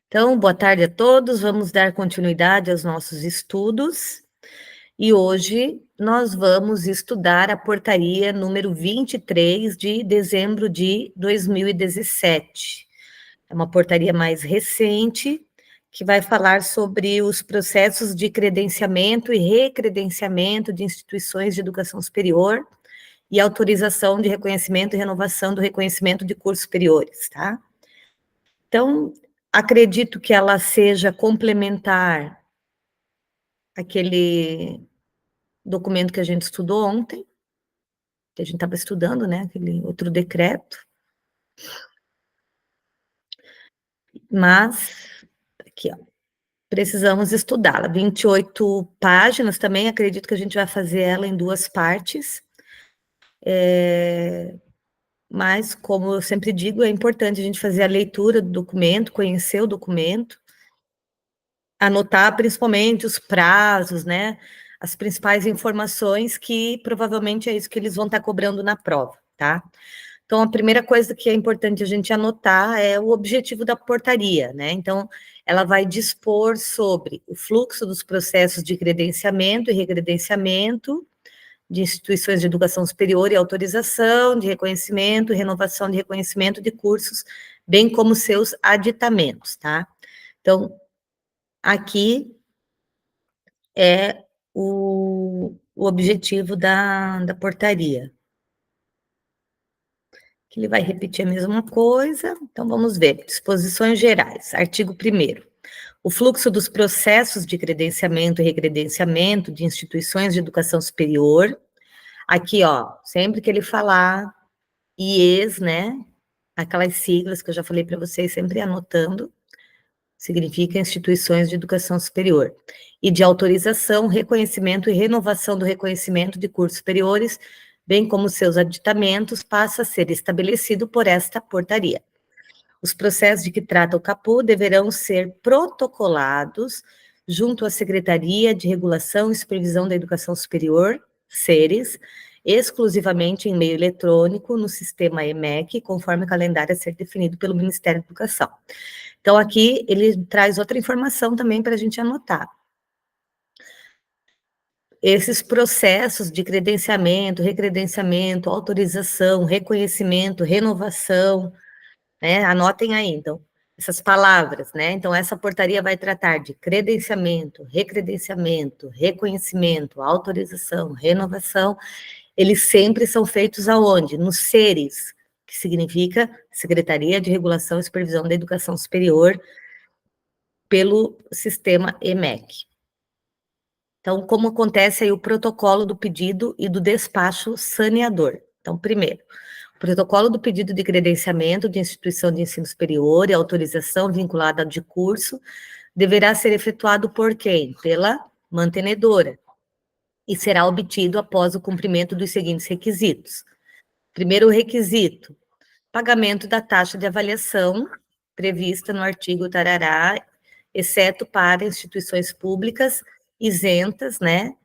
Então, boa tarde a todos. Vamos dar continuidade aos nossos estudos. E hoje nós vamos estudar a portaria número 23 de dezembro de 2017. É uma portaria mais recente que vai falar sobre os processos de credenciamento e recredenciamento de instituições de educação superior e autorização de reconhecimento e renovação do reconhecimento de cursos superiores, tá? Então, acredito que ela seja complementar aquele documento que a gente estudou ontem, que a gente estava estudando, né, aquele outro decreto. Mas, aqui, ó, precisamos estudá-la. 28 páginas também, acredito que a gente vai fazer ela em duas partes. Mas, como eu sempre digo, é importante a gente fazer a leitura do documento, conhecer o documento, anotar principalmente os prazos, né? As principais informações que provavelmente é isso que eles vão estar cobrando na prova, tá? Então, a primeira coisa que é importante a gente anotar é o objetivo da portaria, né? Então, ela vai dispor sobre o fluxo dos processos de credenciamento e recredenciamento de instituições de educação superior e autorização de reconhecimento, renovação de reconhecimento de cursos, bem como seus aditamentos, tá? Então, aqui é o objetivo da portaria. Que ele vai repetir a mesma coisa, então vamos ver. Disposições gerais, artigo 1º. O fluxo dos processos de credenciamento e recredenciamento de instituições de educação superior. Aqui, ó, sempre que ele falar IES, né, aquelas siglas que eu já falei para vocês, sempre anotando, significa instituições de educação superior, e de autorização, reconhecimento e renovação do reconhecimento de cursos superiores, bem como seus aditamentos, passa a ser estabelecido por esta portaria. Os processos de que trata o caput deverão ser protocolados junto à Secretaria de Regulação e Supervisão da Educação Superior, SERES, exclusivamente em meio eletrônico no sistema EMEC, conforme o calendário a ser definido pelo Ministério da Educação. Então, aqui ele traz outra informação também para a gente anotar. Esses processos de credenciamento, recredenciamento, autorização, reconhecimento, renovação, né? Anotem aí, então, essas palavras, né? Então, essa portaria vai tratar de credenciamento, recredenciamento, reconhecimento, autorização, renovação. Eles sempre são feitos aonde? Nos SERES, que significa Secretaria de Regulação e Supervisão da Educação Superior, pelo sistema EMEC. Então, como acontece aí o protocolo do pedido e do despacho saneador? Então, primeiro, o protocolo do pedido de credenciamento de instituição de ensino superior e autorização vinculada de curso deverá ser efetuado por quem? Pela mantenedora, e será obtido após o cumprimento dos seguintes requisitos. Primeiro requisito, pagamento da taxa de avaliação prevista no artigo tarará, exceto para instituições públicas isentas, né,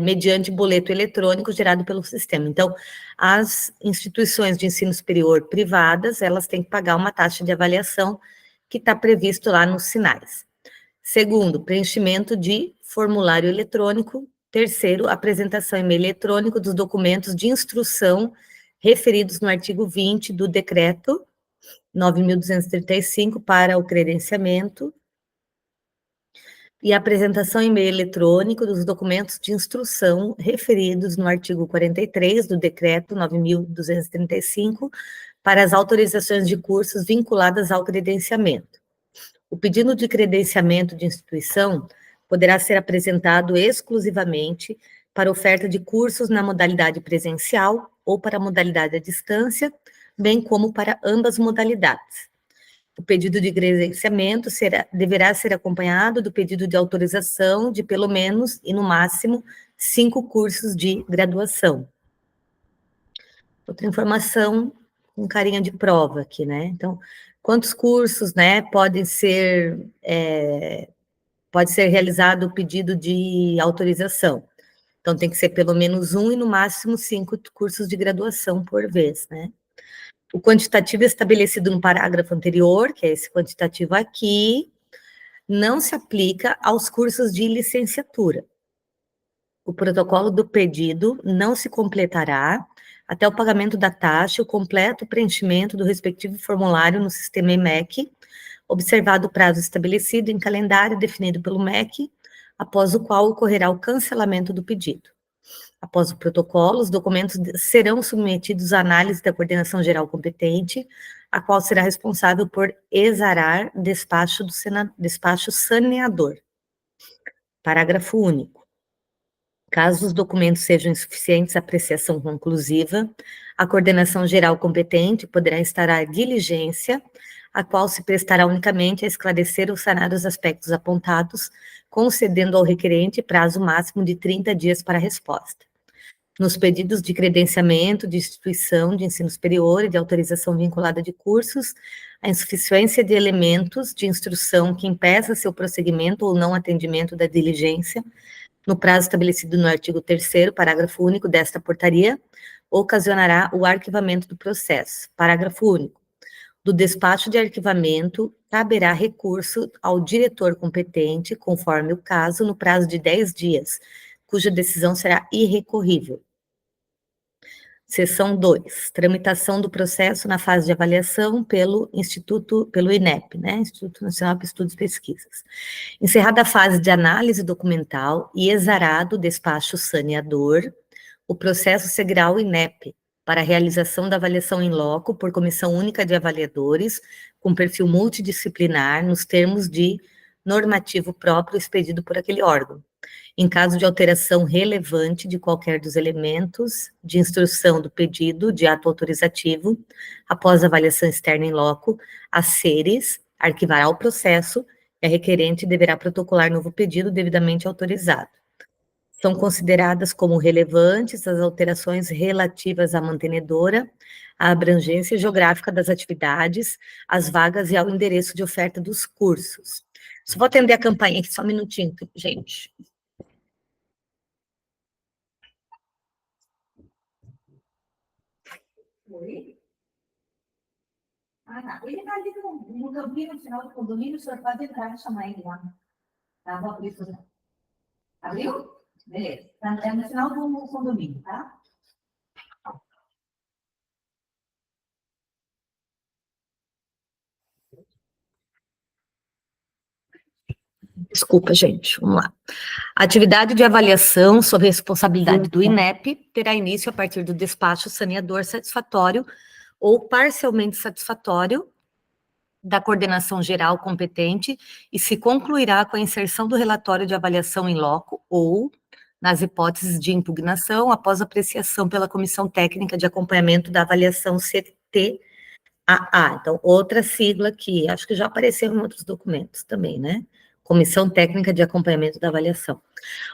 mediante boleto eletrônico gerado pelo sistema. Então, as instituições de ensino superior privadas, elas têm que pagar uma taxa de avaliação que está previsto lá nos sinais. Segundo, preenchimento de formulário eletrônico. Terceiro, apresentação em e-mail eletrônico dos documentos de instrução referidos no artigo 20 do decreto 9.235 para o credenciamento e apresentação em e-mail eletrônico dos documentos de instrução referidos no artigo 43 do decreto 9.235 para as autorizações de cursos vinculadas ao credenciamento. O pedido de credenciamento de instituição poderá ser apresentado exclusivamente para oferta de cursos na modalidade presencial ou para a modalidade à distância, bem como para ambas modalidades. O pedido de credenciamento deverá ser acompanhado do pedido de autorização de pelo menos e no máximo 5 cursos de graduação. Outra informação com carinha de prova aqui, né? Então, quantos cursos, né, pode ser realizado o pedido de autorização. Então, tem que ser pelo menos 1 e no máximo 5 cursos de graduação por vez, né? O quantitativo estabelecido no parágrafo anterior, que é esse quantitativo aqui, não se aplica aos cursos de licenciatura. O protocolo do pedido não se completará até o pagamento da taxa e o completo preenchimento do respectivo formulário no sistema EMEC, observado o prazo estabelecido em calendário definido pelo MEC, após o qual ocorrerá o cancelamento do pedido. Após o protocolo, os documentos serão submetidos à análise da coordenação geral competente, a qual será responsável por exarar despacho saneador. Parágrafo único. Caso os documentos sejam insuficientes à apreciação conclusiva, a coordenação geral competente poderá instaurar diligência, a qual se prestará unicamente a esclarecer ou sanar os aspectos apontados, concedendo ao requerente prazo máximo de 30 dias para a resposta. Nos pedidos de credenciamento de instituição de ensino superior e de autorização vinculada de cursos, a insuficiência de elementos de instrução que impeça seu prosseguimento ou não atendimento da diligência, no prazo estabelecido no artigo 3º, parágrafo único desta portaria, ocasionará o arquivamento do processo. Parágrafo único. Do despacho de arquivamento, caberá recurso ao diretor competente, conforme o caso, no prazo de 10 dias, cuja decisão será irrecorrível. Seção 2, tramitação do processo na fase de avaliação pelo INEP, né, Instituto Nacional de Estudos e Pesquisas. Encerrada a fase de análise documental e exarado o despacho saneador, o processo seguirá ao INEP para a realização da avaliação em loco por comissão única de avaliadores, com perfil multidisciplinar, nos termos de normativo próprio expedido por aquele órgão. Em caso de alteração relevante de qualquer dos elementos de instrução do pedido de ato autorizativo, após avaliação externa em loco, a SERES arquivará o processo e a requerente deverá protocolar novo pedido devidamente autorizado. São consideradas como relevantes as alterações relativas à mantenedora, à abrangência geográfica das atividades, às vagas e ao endereço de oferta dos cursos. Só vou atender a campainha aqui, só um minutinho, gente. Oi? Ah, tá. Ele tá ali no campinho, no final do condomínio, o senhor pode entrar e chamar ele lá. Tá bom, por isso. Abriu? Beleza. É no final do condomínio, tá? Desculpa, gente. Vamos lá. A atividade de avaliação sob responsabilidade do INEP terá início a partir do despacho saneador satisfatório ou parcialmente satisfatório da coordenação geral competente e se concluirá com a inserção do relatório de avaliação em loco ou, nas hipóteses de impugnação, após apreciação pela Comissão Técnica de Acompanhamento da Avaliação CTAA. Então, outra sigla que acho que já apareceu em outros documentos também, né? Comissão Técnica de Acompanhamento da Avaliação.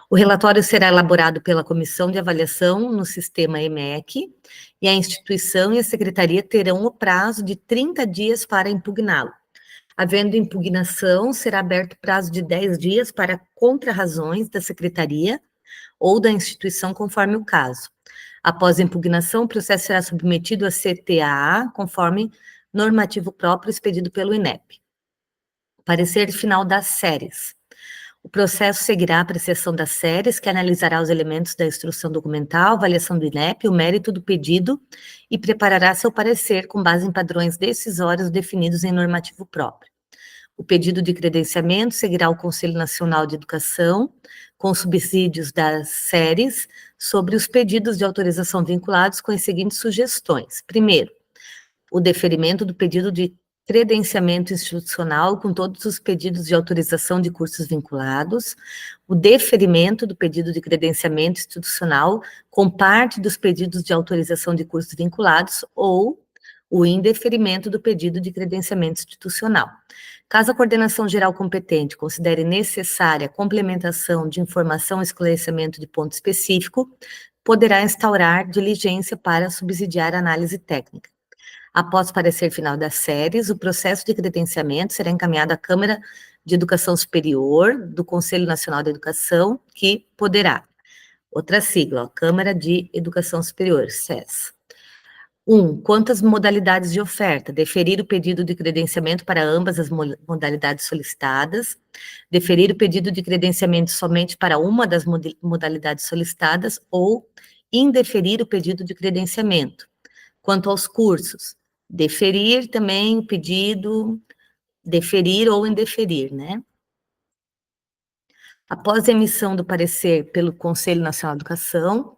O relatório será elaborado pela Comissão de Avaliação no sistema EMEC, e a instituição e a secretaria terão o prazo de 30 dias para impugná-lo. Havendo impugnação, será aberto prazo de 10 dias para contrarrazões da secretaria ou da instituição, conforme o caso. Após a impugnação, o processo será submetido à CTAA, conforme normativo próprio expedido pelo INEP. Parecer final das séries. O processo seguirá a apreciação das séries, que analisará os elementos da instrução documental, avaliação do INEP, o mérito do pedido e preparará seu parecer com base em padrões decisórios definidos em normativo próprio. O pedido de credenciamento seguirá ao Conselho Nacional de Educação, com subsídios das séries, sobre os pedidos de autorização vinculados com as seguintes sugestões. Primeiro, o deferimento do pedido de credenciamento institucional com todos os pedidos de autorização de cursos vinculados, o deferimento do pedido de credenciamento institucional com parte dos pedidos de autorização de cursos vinculados ou o indeferimento do pedido de credenciamento institucional. Caso a coordenação geral competente considere necessária a complementação de informação ou esclarecimento de ponto específico, poderá instaurar diligência para subsidiar a análise técnica. Após parecer final das séries, o processo de credenciamento será encaminhado à Câmara de Educação Superior do Conselho Nacional de Educação, que poderá, outra sigla, Câmara de Educação Superior, CES, Quantas modalidades de oferta? Deferir o pedido de credenciamento para ambas as modalidades solicitadas, deferir o pedido de credenciamento somente para uma das modalidades solicitadas ou indeferir o pedido de credenciamento. Quanto aos cursos, deferir também o pedido, deferir ou indeferir, né? Após a emissão do parecer pelo Conselho Nacional de Educação,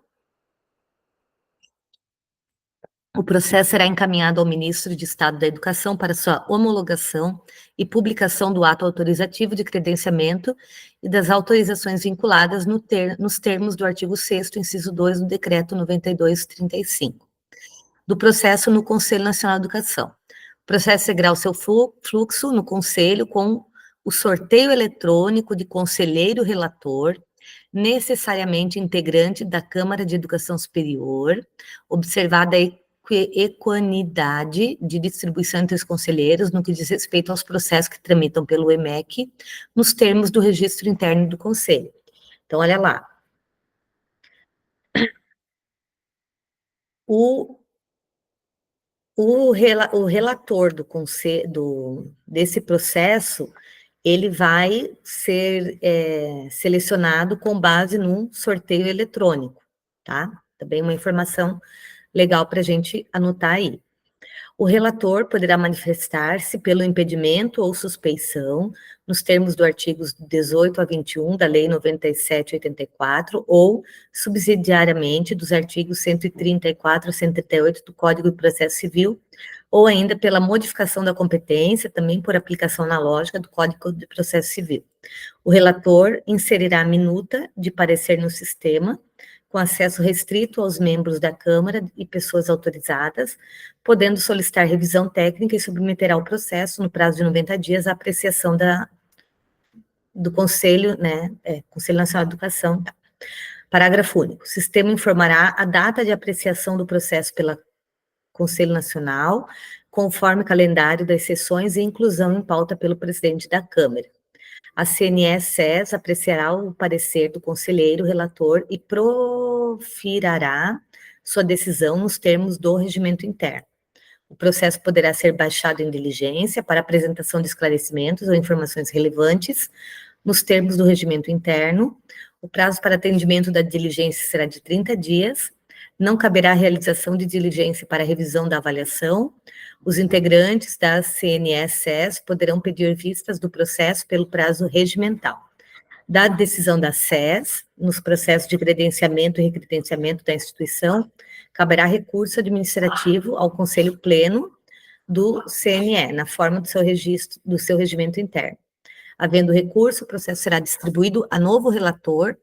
o processo será encaminhado ao Ministro de Estado da Educação para sua homologação e publicação do ato autorizativo de credenciamento e das autorizações vinculadas nos termos do artigo 6º, inciso 2 do Decreto 92/35, do processo no Conselho Nacional de Educação. O processo seguirá o seu fluxo no Conselho com o sorteio eletrônico de conselheiro relator, necessariamente integrante da Câmara de Educação Superior, observada a equanimidade de distribuição entre os conselheiros no que diz respeito aos processos que tramitam pelo EMEC, nos termos do registro interno do Conselho. Então, olha lá. O relator desse processo, ele vai ser selecionado com base num sorteio eletrônico, tá? Também uma informação legal para a gente anotar aí. O relator poderá manifestar-se pelo impedimento ou suspeição, nos termos do artigos 18 a 21 da Lei 97/84, ou subsidiariamente dos artigos 134 a 138 do Código de Processo Civil, ou ainda pela modificação da competência, também por aplicação analógica do Código de Processo Civil. O relator inserirá a minuta de parecer no sistema, com acesso restrito aos membros da Câmara e pessoas autorizadas, podendo solicitar revisão técnica e submeterá o processo, no prazo de 90 dias, à apreciação do Conselho, né, Conselho Nacional de Educação. Tá. Parágrafo único. O sistema informará a data de apreciação do processo pelo Conselho Nacional, conforme o calendário das sessões e inclusão em pauta pelo presidente da Câmara. A CNE-SES apreciará o parecer do conselheiro relator e profirará sua decisão nos termos do regimento interno. O processo poderá ser baixado em diligência para apresentação de esclarecimentos ou informações relevantes nos termos do regimento interno. O prazo para atendimento da diligência será de 30 dias. Não caberá a realização de diligência para revisão da avaliação. Os integrantes da CNE-SES poderão pedir vistas do processo pelo prazo regimental. Da decisão da SES, nos processos de credenciamento e recredenciamento da instituição, caberá recurso administrativo ao Conselho Pleno do CNE, na forma do seu registro, do seu regimento interno. Havendo recurso, o processo será distribuído a novo relator,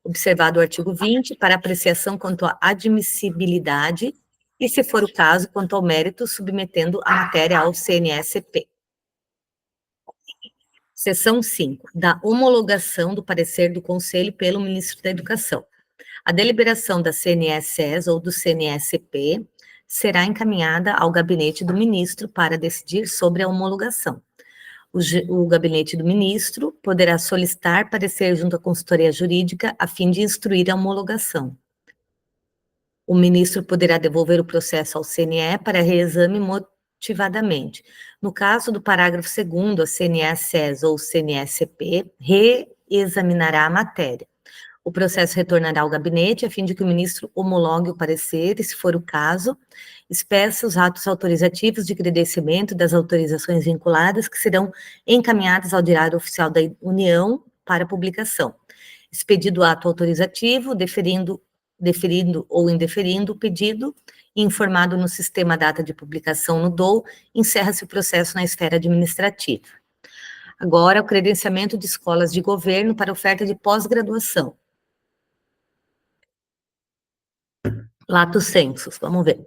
observado o artigo 20, para apreciação quanto à admissibilidade e, se for o caso, quanto ao mérito, submetendo a matéria ao CNE-CP. Seção 5, da homologação do parecer do Conselho pelo Ministro da Educação. A deliberação da CNE-SES ou do CNE-CP será encaminhada ao gabinete do ministro para decidir sobre a homologação. O gabinete do ministro poderá solicitar parecer junto à consultoria jurídica a fim de instruir a homologação. O ministro poderá devolver o processo ao CNE para reexame motivadamente. No caso do parágrafo 2º, a CNE-SES ou CNE-CP reexaminará a matéria. O processo retornará ao gabinete a fim de que o ministro homologue o parecer e, se for o caso, expeça os atos autorizativos de credenciamento das autorizações vinculadas que serão encaminhadas ao Diário Oficial da União para publicação. Expedido o ato autorizativo, deferindo ou indeferindo o pedido e informado no sistema a data de publicação no DOU, encerra-se o processo na esfera administrativa. Agora, o credenciamento de escolas de governo para oferta de pós-graduação. Lato sensus, vamos ver.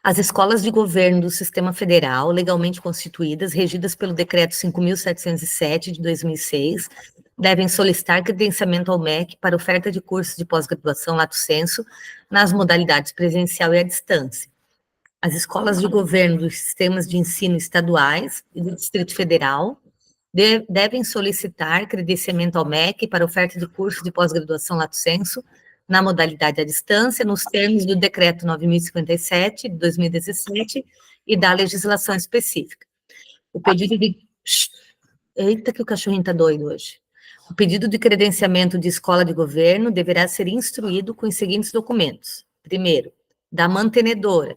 As escolas de governo do Sistema Federal, legalmente constituídas, regidas pelo Decreto 5.707 de 2006, devem solicitar credenciamento ao MEC para oferta de cursos de pós-graduação lato sensu nas modalidades presencial e à distância. As escolas de governo dos sistemas de ensino estaduais e do Distrito Federal devem solicitar credenciamento ao MEC para oferta de cursos de pós-graduação lato sensu na modalidade à distância, nos termos do Decreto 9.057, de 2017, e da legislação específica. O pedido de... Eita, que o cachorrinho está doido hoje. O pedido de credenciamento de escola de governo deverá ser instruído com os seguintes documentos. Primeiro, da mantenedora,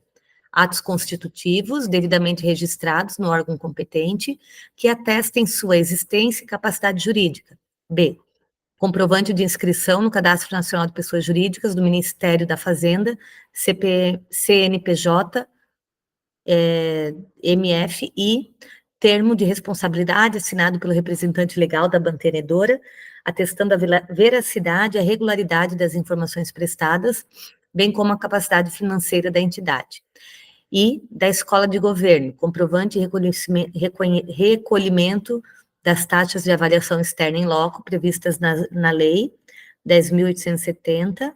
atos constitutivos devidamente registrados no órgão competente que atestem sua existência e capacidade jurídica. B, comprovante de inscrição no Cadastro Nacional de Pessoas Jurídicas do Ministério da Fazenda, CNPJ, MF e termo de responsabilidade assinado pelo representante legal da mantenedora, atestando a veracidade e a regularidade das informações prestadas, bem como a capacidade financeira da entidade. E da escola de governo, comprovante e recolhimento das taxas de avaliação externa em loco previstas na Lei 10.870,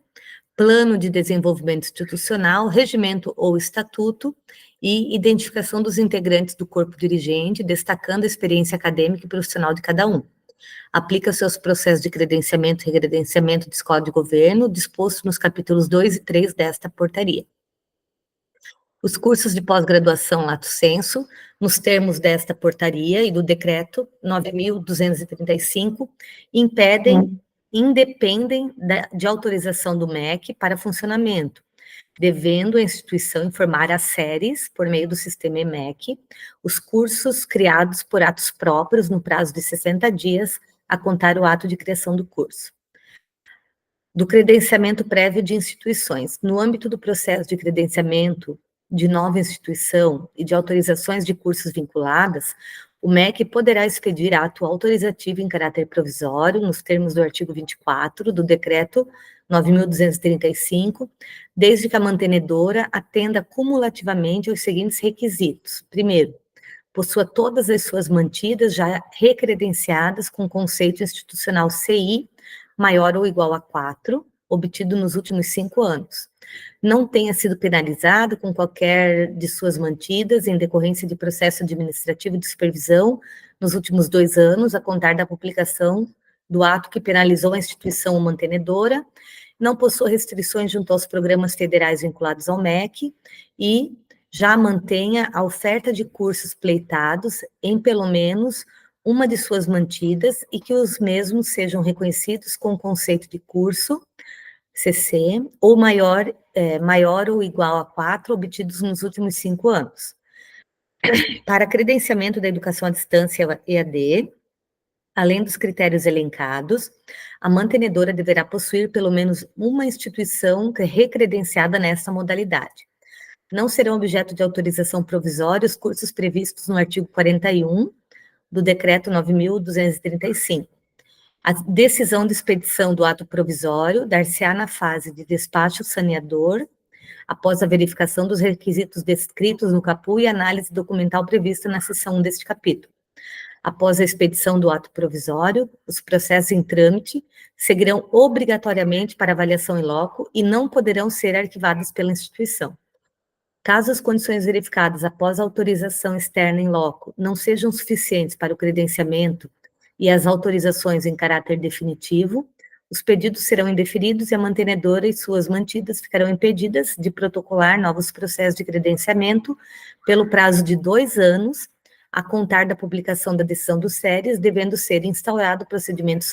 plano de desenvolvimento institucional, regimento ou estatuto e identificação dos integrantes do corpo dirigente, destacando a experiência acadêmica e profissional de cada um. Aplica-se aos processos de credenciamento e recredenciamento de escola de governo, disposto nos capítulos 2 e 3 desta portaria. Os cursos de pós-graduação lato sensu, nos termos desta portaria e do decreto 9.235, independem de autorização do MEC para funcionamento, devendo a instituição informar às séries, por meio do sistema EMEC, os cursos criados por atos próprios no prazo de 60 dias a contar o ato de criação do curso. Do credenciamento prévio de instituições. No âmbito do processo de credenciamento de nova instituição e de autorizações de cursos vinculadas, o MEC poderá expedir ato autorizativo em caráter provisório, nos termos do artigo 24 do Decreto 9.235, desde que a mantenedora atenda cumulativamente aos seguintes requisitos. Primeiro, possua todas as suas mantidas já recredenciadas com conceito institucional CI maior ou igual a 4, obtido nos últimos 5 anos. Não tenha sido penalizado com qualquer de suas mantidas em decorrência de processo administrativo de supervisão nos últimos 2 anos, a contar da publicação do ato que penalizou a instituição ou mantenedora, não possua restrições junto aos programas federais vinculados ao MEC e já mantenha a oferta de cursos pleitados em pelo menos uma de suas mantidas e que os mesmos sejam reconhecidos com o conceito de curso, CC, ou maior ou igual a 4, obtidos nos últimos 5 anos. Para credenciamento da educação à distância EAD, além dos critérios elencados, a mantenedora deverá possuir pelo menos uma instituição recredenciada nessa modalidade. Não serão objeto de autorização provisória os cursos previstos no artigo 41 do Decreto 9.235. A decisão de expedição do ato provisório dar-se-á na fase de despacho saneador, após a verificação dos requisitos descritos no caput e análise documental prevista na seção 1 deste capítulo. Após a expedição do ato provisório, os processos em trâmite seguirão obrigatoriamente para avaliação em loco e não poderão ser arquivados pela instituição. Caso as condições verificadas após a autorização externa em loco não sejam suficientes para o credenciamento e as autorizações em caráter definitivo, os pedidos serão indeferidos e a mantenedora e suas mantidas ficarão impedidas de protocolar novos processos de credenciamento pelo prazo de 2 anos, a contar da publicação da decisão dos séries, devendo ser instaurado o procedimento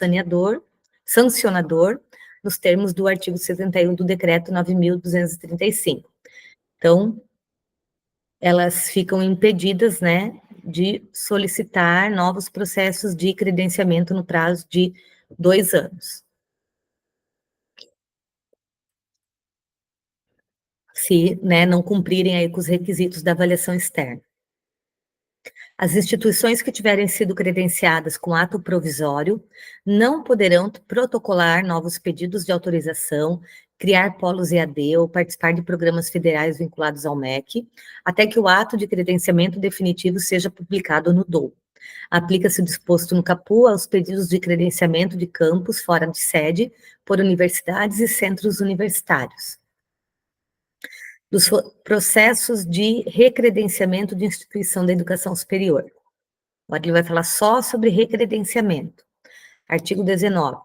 sancionador, nos termos do artigo 71 do Decreto 9.235. Então, elas ficam impedidas, né, de solicitar novos processos de credenciamento no prazo de 2 anos. Se, né, não cumprirem aí com os requisitos da avaliação externa. As instituições que tiverem sido credenciadas com ato provisório não poderão protocolar novos pedidos de autorização, criar polos EAD ou participar de programas federais vinculados ao MEC, até que o ato de credenciamento definitivo seja publicado no DOU. Aplica-se o disposto no caput aos pedidos de credenciamento de campus fora de sede por universidades e centros universitários. Dos processos de recredenciamento de instituição da educação superior. Agora ele vai falar só sobre recredenciamento. Artigo 19.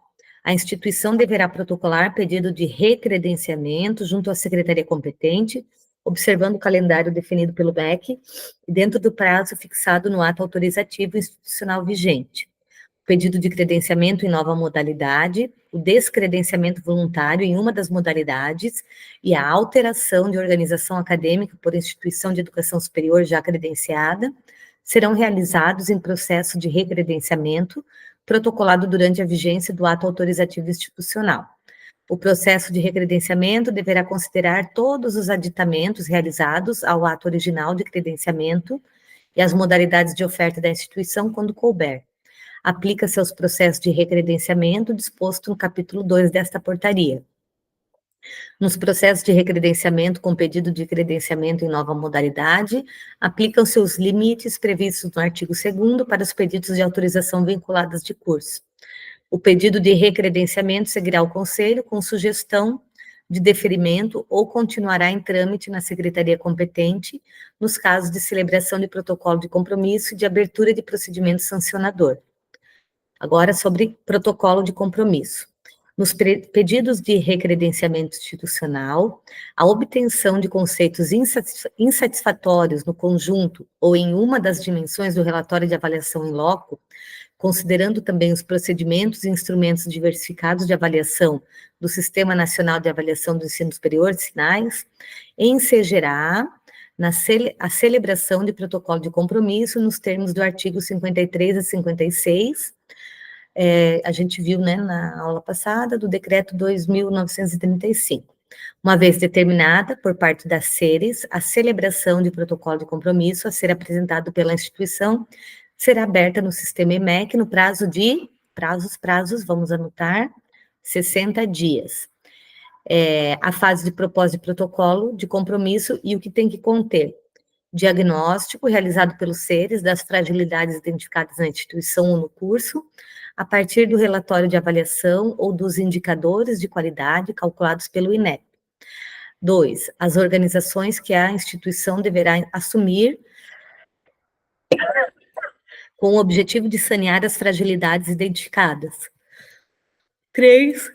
A instituição deverá protocolar pedido de recredenciamento junto à secretaria competente, observando o calendário definido pelo MEC e dentro do prazo fixado no ato autorizativo institucional vigente. O pedido de credenciamento em nova modalidade, o descredenciamento voluntário em uma das modalidades e a alteração de organização acadêmica por instituição de educação superior já credenciada serão realizados em processo de recredenciamento protocolado durante a vigência do ato autorizativo institucional. O processo de recredenciamento deverá considerar todos os aditamentos realizados ao ato original de credenciamento e as modalidades de oferta da instituição quando couber. Aplica-se aos processos de recredenciamento disposto no capítulo 2 desta portaria. Nos processos de recredenciamento com pedido de credenciamento em nova modalidade, aplicam-se os limites previstos no artigo 2º para os pedidos de autorização vinculadas de curso. O pedido de recredenciamento seguirá ao Conselho com sugestão de deferimento ou continuará em trâmite na secretaria competente nos casos de celebração de protocolo de compromisso e de abertura de procedimento sancionador. Agora, sobre protocolo de compromisso. Nos pedidos de recredenciamento institucional, a obtenção de conceitos insatisfatórios no conjunto ou em uma das dimensões do relatório de avaliação em loco, considerando também os procedimentos e instrumentos diversificados de avaliação do Sistema Nacional de Avaliação do Ensino Superior, SINAES, ensejará a celebração de protocolo de compromisso nos termos do artigo 53 a 56, a gente viu, né, na aula passada, do decreto 2.935. Uma vez determinada, por parte das SERES, a celebração de protocolo de compromisso a ser apresentado pela instituição será aberta no sistema EMEC no prazo de, vamos anotar, 60 dias. A fase de propósito de protocolo de compromisso e o que tem que conter. Diagnóstico realizado pelos SERES das fragilidades identificadas na instituição ou no curso, a partir do relatório de avaliação ou dos indicadores de qualidade calculados pelo INEP. 2. As organizações que a instituição deverá assumir com o objetivo de sanear as fragilidades identificadas. 3.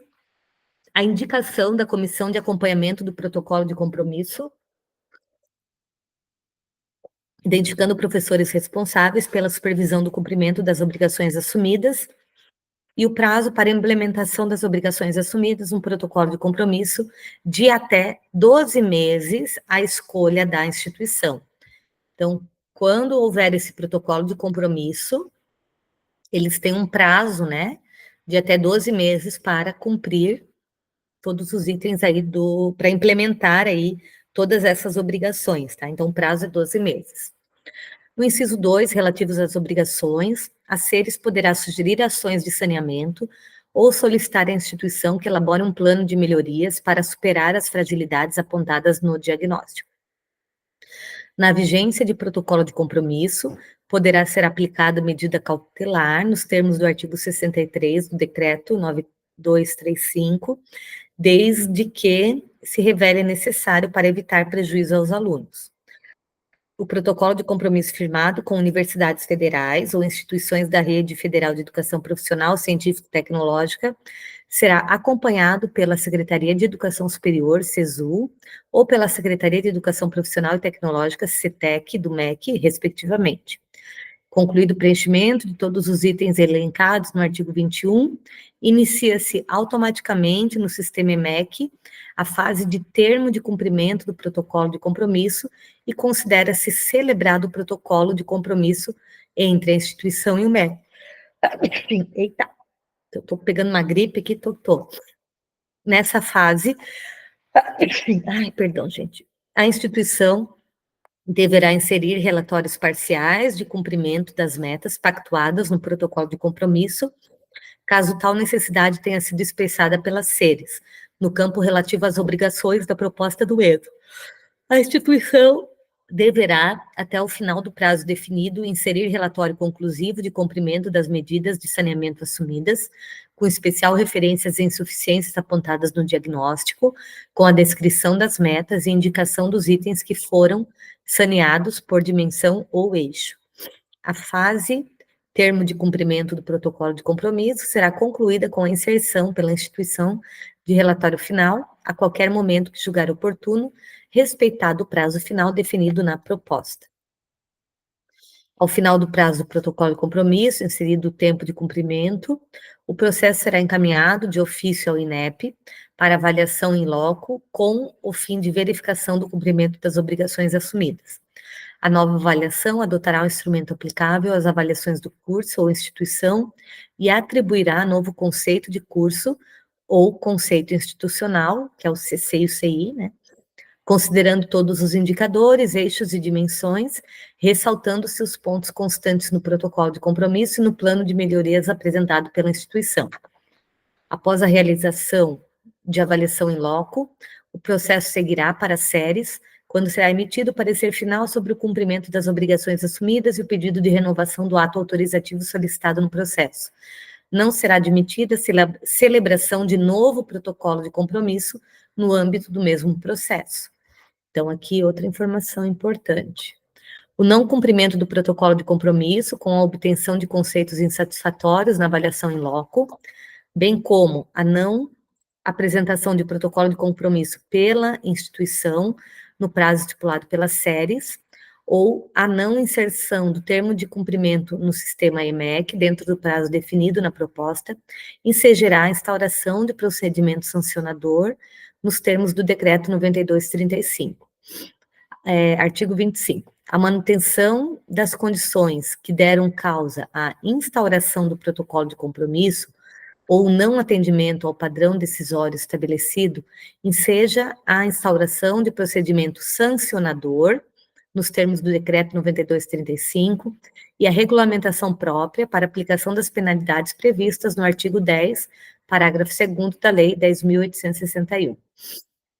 A indicação da comissão de acompanhamento do protocolo de compromisso, identificando professores responsáveis pela supervisão do cumprimento das obrigações assumidas e o prazo para implementação das obrigações assumidas, um protocolo de compromisso de até 12 meses à escolha da instituição. Então, quando houver esse protocolo de compromisso, eles têm um prazo, né, de até 12 meses para cumprir todos os itens aí para implementar aí todas essas obrigações, tá? Então, o prazo é 12 meses. No inciso 2, relativos às obrigações, a SERES poderá sugerir ações de saneamento ou solicitar à instituição que elabore um plano de melhorias para superar as fragilidades apontadas no diagnóstico. Na vigência de protocolo de compromisso, poderá ser aplicada medida cautelar nos termos do artigo 63 do Decreto 9235, desde que se revele necessário para evitar prejuízo aos alunos. O protocolo de compromisso firmado com universidades federais ou instituições da Rede Federal de Educação Profissional, Científica e Tecnológica será acompanhado pela Secretaria de Educação Superior, SESU, ou pela Secretaria de Educação Profissional e Tecnológica, CETEC, do MEC, respectivamente. Concluído o preenchimento de todos os itens elencados no artigo 21, inicia-se automaticamente no sistema EMEC a fase de termo de cumprimento do protocolo de compromisso e considera-se celebrado o protocolo de compromisso entre a instituição e o MEC. Eita, eu tô pegando uma gripe aqui, tô. Nessa fase, ai, perdão, gente, a instituição deverá inserir relatórios parciais de cumprimento das metas pactuadas no protocolo de compromisso, caso tal necessidade tenha sido expressada pelas SERES, no campo relativo às obrigações da proposta do EDO. A instituição deverá, até o final do prazo definido, inserir relatório conclusivo de cumprimento das medidas de saneamento assumidas, com especial referência às insuficiências apontadas no diagnóstico, com a descrição das metas e indicação dos itens que foram saneados por dimensão ou eixo. A fase termo de cumprimento do protocolo de compromisso será concluída com a inserção pela instituição de relatório final a qualquer momento que julgar oportuno, respeitado o prazo final definido na proposta. Ao final do prazo do protocolo de compromisso, inserido o tempo de cumprimento, o processo será encaminhado de ofício ao INEP para avaliação em loco, com o fim de verificação do cumprimento das obrigações assumidas. A nova avaliação adotará o instrumento aplicável às avaliações do curso ou instituição e atribuirá novo conceito de curso ou conceito institucional, que é o CC e o CI, né? Considerando todos os indicadores, eixos e dimensões, ressaltando-se os pontos constantes no protocolo de compromisso e no plano de melhorias apresentado pela instituição. Após a realização de avaliação em loco, o processo seguirá para as séries, quando será emitido o parecer final sobre o cumprimento das obrigações assumidas e o pedido de renovação do ato autorizativo solicitado no processo. Não será admitida a celebração de novo protocolo de compromisso no âmbito do mesmo processo. Então, aqui outra informação importante. O não cumprimento do protocolo de compromisso com a obtenção de conceitos insatisfatórios na avaliação em loco, bem como a não apresentação de protocolo de compromisso pela instituição no prazo estipulado pelas séries, ou a não inserção do termo de cumprimento no sistema EMEC dentro do prazo definido na proposta, ensejará a instauração de procedimento sancionador nos termos do decreto 9235. Artigo 25. A manutenção das condições que deram causa à instauração do protocolo de compromisso ou não atendimento ao padrão decisório estabelecido, enseja a instauração de procedimento sancionador, nos termos do decreto 9235, e a regulamentação própria para aplicação das penalidades previstas no artigo 10, parágrafo 2º da Lei 10.861.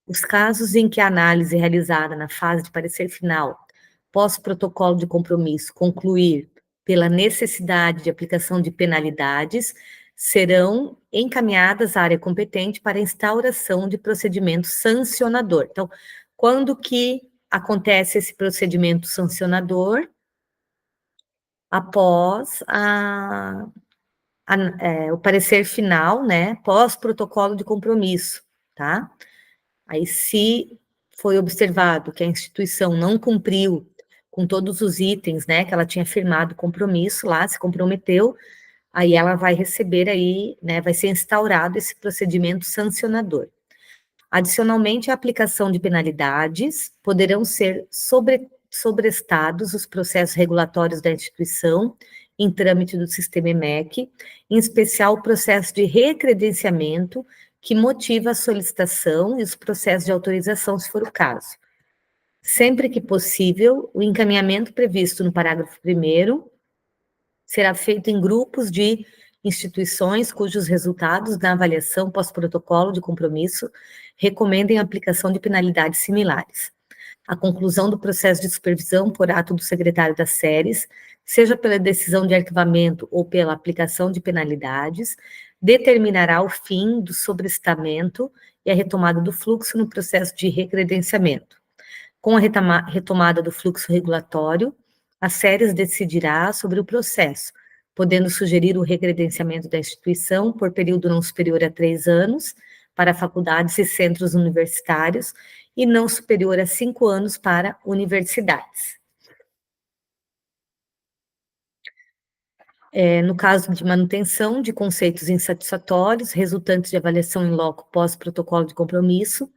Os casos em que a análise realizada na fase de parecer final, pós-protocolo de compromisso, concluir pela necessidade de aplicação de penalidades, serão encaminhadas à área competente para instauração de procedimento sancionador. Então, quando que acontece esse procedimento sancionador? Após o parecer final, né, pós-protocolo de compromisso, tá? Aí, se foi observado que a instituição não cumpriu com todos os itens, né, que ela tinha firmado compromisso lá, se comprometeu, aí ela vai receber aí, né, vai ser instaurado esse procedimento sancionador. Adicionalmente, a aplicação de penalidades poderão ser sobrestados os processos regulatórios da instituição em trâmite do sistema EMEC, em especial o processo de recredenciamento que motiva a solicitação e os processos de autorização, se for o caso. Sempre que possível, o encaminhamento previsto no parágrafo 1º será feito em grupos de instituições cujos resultados da avaliação pós-protocolo de compromisso recomendem a aplicação de penalidades similares. A conclusão do processo de supervisão por ato do secretário das séries, seja pela decisão de arquivamento ou pela aplicação de penalidades, determinará o fim do sobrestamento e a retomada do fluxo no processo de recredenciamento. Com a retomada do fluxo regulatório, a séries decidirá sobre o processo, podendo sugerir o recredenciamento da instituição por período não superior a 3 anos para faculdades e centros universitários e não superior a 5 anos para universidades. No caso de manutenção de conceitos insatisfatórios, resultantes de avaliação em loco pós-protocolo de compromisso,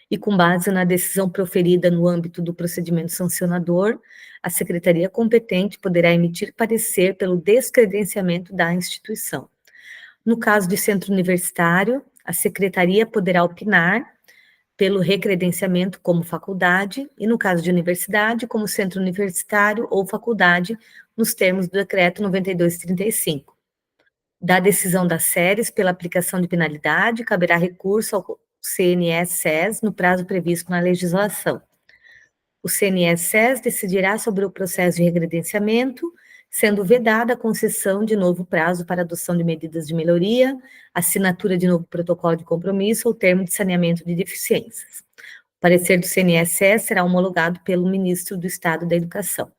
e com base na decisão proferida no âmbito do procedimento sancionador, a secretaria competente poderá emitir parecer pelo descredenciamento da instituição. No caso de centro universitário, a secretaria poderá opinar pelo recredenciamento como faculdade, e no caso de universidade, como centro universitário ou faculdade, nos termos do decreto 9235. Da decisão das séries pela aplicação de penalidade, caberá recurso ao CNS-SES no prazo previsto na legislação. O CNS-SES decidirá sobre o processo de recredenciamento, sendo vedada a concessão de novo prazo para adoção de medidas de melhoria, assinatura de novo protocolo de compromisso ou termo de saneamento de deficiências. O parecer do CNS-SES será homologado pelo ministro do Estado da Educação.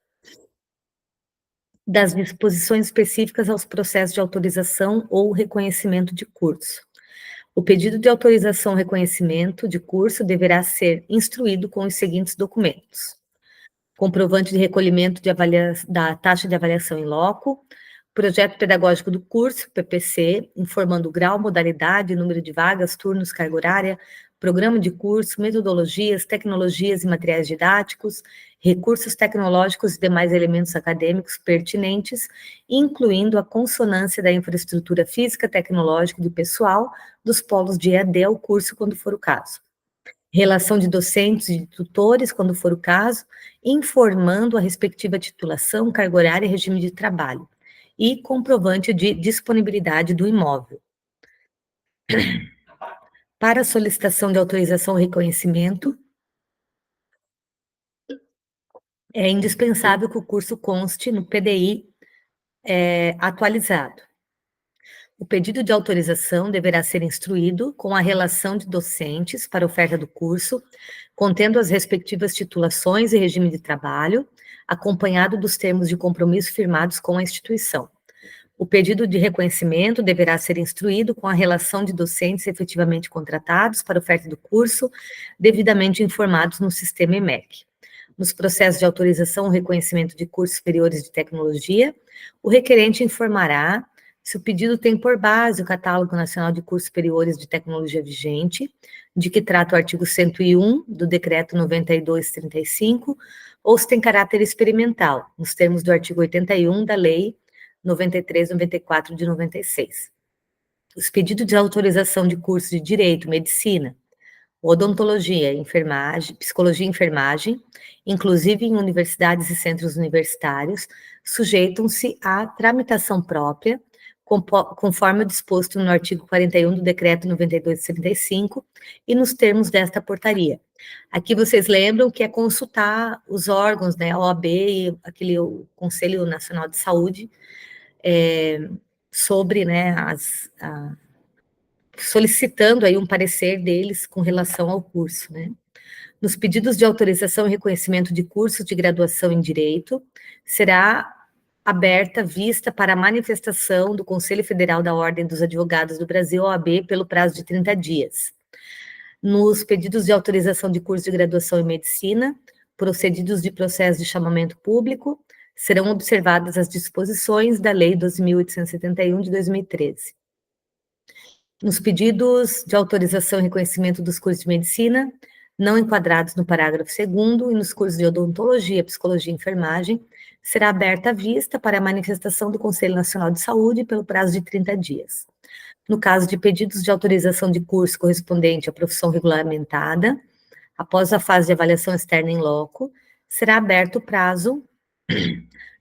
das disposições específicas aos processos de autorização ou reconhecimento de curso. O pedido de autorização ou reconhecimento de curso deverá ser instruído com os seguintes documentos: comprovante de recolhimento da taxa de avaliação em loco, projeto pedagógico do curso, PPC, informando o grau, modalidade, número de vagas, turnos, carga horária, programa de curso, metodologias, tecnologias e materiais didáticos, recursos tecnológicos e demais elementos acadêmicos pertinentes, incluindo a consonância da infraestrutura física, tecnológica e do pessoal dos polos de EAD ao curso, quando for o caso. Relação de docentes e de tutores, quando for o caso, informando a respectiva titulação, carga horária e regime de trabalho, e comprovante de disponibilidade do imóvel. Para a solicitação de autorização ou reconhecimento, é indispensável que o curso conste no PDI atualizado. O pedido de autorização deverá ser instruído com a relação de docentes para oferta do curso, contendo as respectivas titulações e regime de trabalho, acompanhado dos termos de compromisso firmados com a instituição. O pedido de reconhecimento deverá ser instruído com a relação de docentes efetivamente contratados para oferta do curso, devidamente informados no sistema EMEC. Nos processos de autorização ou reconhecimento de cursos superiores de tecnologia, o requerente informará se o pedido tem por base o Catálogo Nacional de Cursos Superiores de Tecnologia vigente, de que trata o artigo 101 do Decreto 9235, ou se tem caráter experimental, nos termos do artigo 81 da Lei 93/94 de 96. Os pedidos de autorização de cursos de Direito, Medicina, Odontologia, Enfermagem, Psicologia e Enfermagem, inclusive em universidades e centros universitários, sujeitam-se à tramitação própria, conforme o disposto no artigo 41 do Decreto 92/35 e nos termos desta portaria. Aqui vocês lembram que é consultar os órgãos, né, a OAB e o Conselho Nacional de Saúde, sobre, né, solicitando aí um parecer deles com relação ao curso, né. Nos pedidos de autorização e reconhecimento de cursos de graduação em Direito, será aberta vista para a manifestação do Conselho Federal da Ordem dos Advogados do Brasil, OAB, pelo prazo de 30 dias. Nos pedidos de autorização de curso de graduação em Medicina, procedidos de processo de chamamento público, serão observadas as disposições da Lei 12.871 de 2013. Nos pedidos de autorização e reconhecimento dos cursos de medicina, não enquadrados no parágrafo 2º, e nos cursos de odontologia, psicologia e enfermagem, será aberta a vista para a manifestação do Conselho Nacional de Saúde pelo prazo de 30 dias. No caso de pedidos de autorização de curso correspondente à profissão regulamentada, após a fase de avaliação externa em loco, será aberto o prazo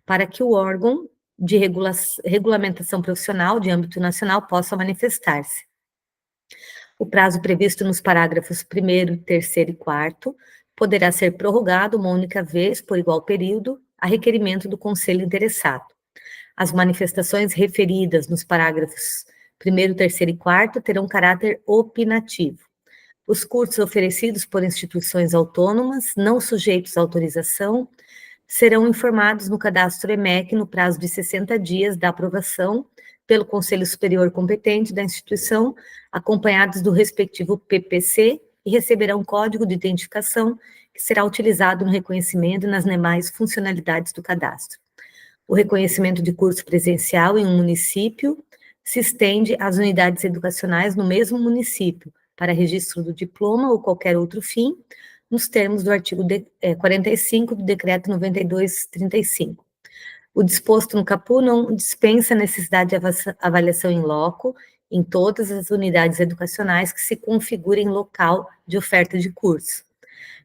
para que o órgão de regulamentação profissional de âmbito nacional possa manifestar-se. O prazo previsto nos parágrafos 1º, 3º e 4º poderá ser prorrogado uma única vez por igual período a requerimento do conselho interessado. As manifestações referidas nos parágrafos 1º, 3º e 4º terão caráter opinativo. Os cursos oferecidos por instituições autônomas, não sujeitos à autorização, serão informados no cadastro EMEC no prazo de 60 dias da aprovação pelo Conselho Superior competente da instituição, acompanhados do respectivo PPC, e receberão código de identificação que será utilizado no reconhecimento e nas demais funcionalidades do cadastro. O reconhecimento de curso presencial em um município se estende às unidades educacionais no mesmo município, para registro do diploma ou qualquer outro fim, nos termos do artigo 45 do Decreto 9235. O disposto no caput não dispensa a necessidade de avaliação em loco em todas as unidades educacionais que se configurem local de oferta de curso.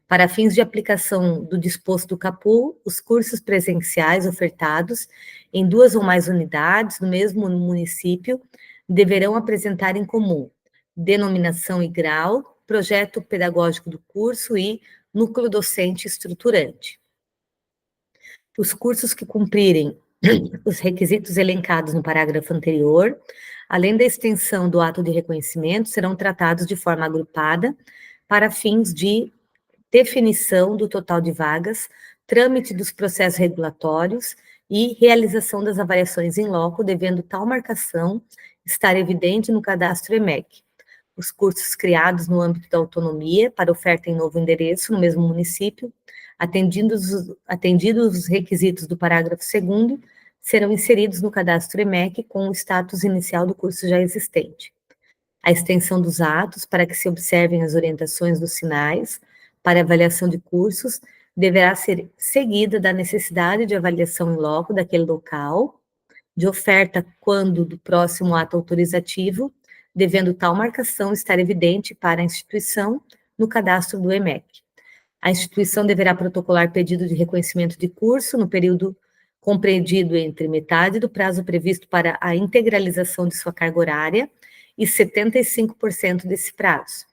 Para fins de aplicação do disposto do caput, os cursos presenciais ofertados em 2 ou mais unidades no mesmo município deverão apresentar em comum denominação e grau, projeto pedagógico do curso e núcleo docente estruturante. Os cursos que cumprirem os requisitos elencados no parágrafo anterior, além da extensão do ato de reconhecimento, serão tratados de forma agrupada para fins de definição do total de vagas, trâmite dos processos regulatórios, e realização das avaliações em loco, devendo tal marcação estar evidente no cadastro EMEC. Os cursos criados no âmbito da autonomia para oferta em novo endereço no mesmo município, atendidos os requisitos do parágrafo 2º, serão inseridos no cadastro EMEC com o status inicial do curso já existente. A extensão dos atos para que se observem as orientações dos sinais para avaliação de cursos deverá ser seguida da necessidade de avaliação em loco daquele local, de oferta quando do próximo ato autorizativo, devendo tal marcação estar evidente para a instituição no cadastro do EMEC. A instituição deverá protocolar pedido de reconhecimento de curso no período compreendido entre metade do prazo previsto para a integralização de sua carga horária e 75% desse prazo.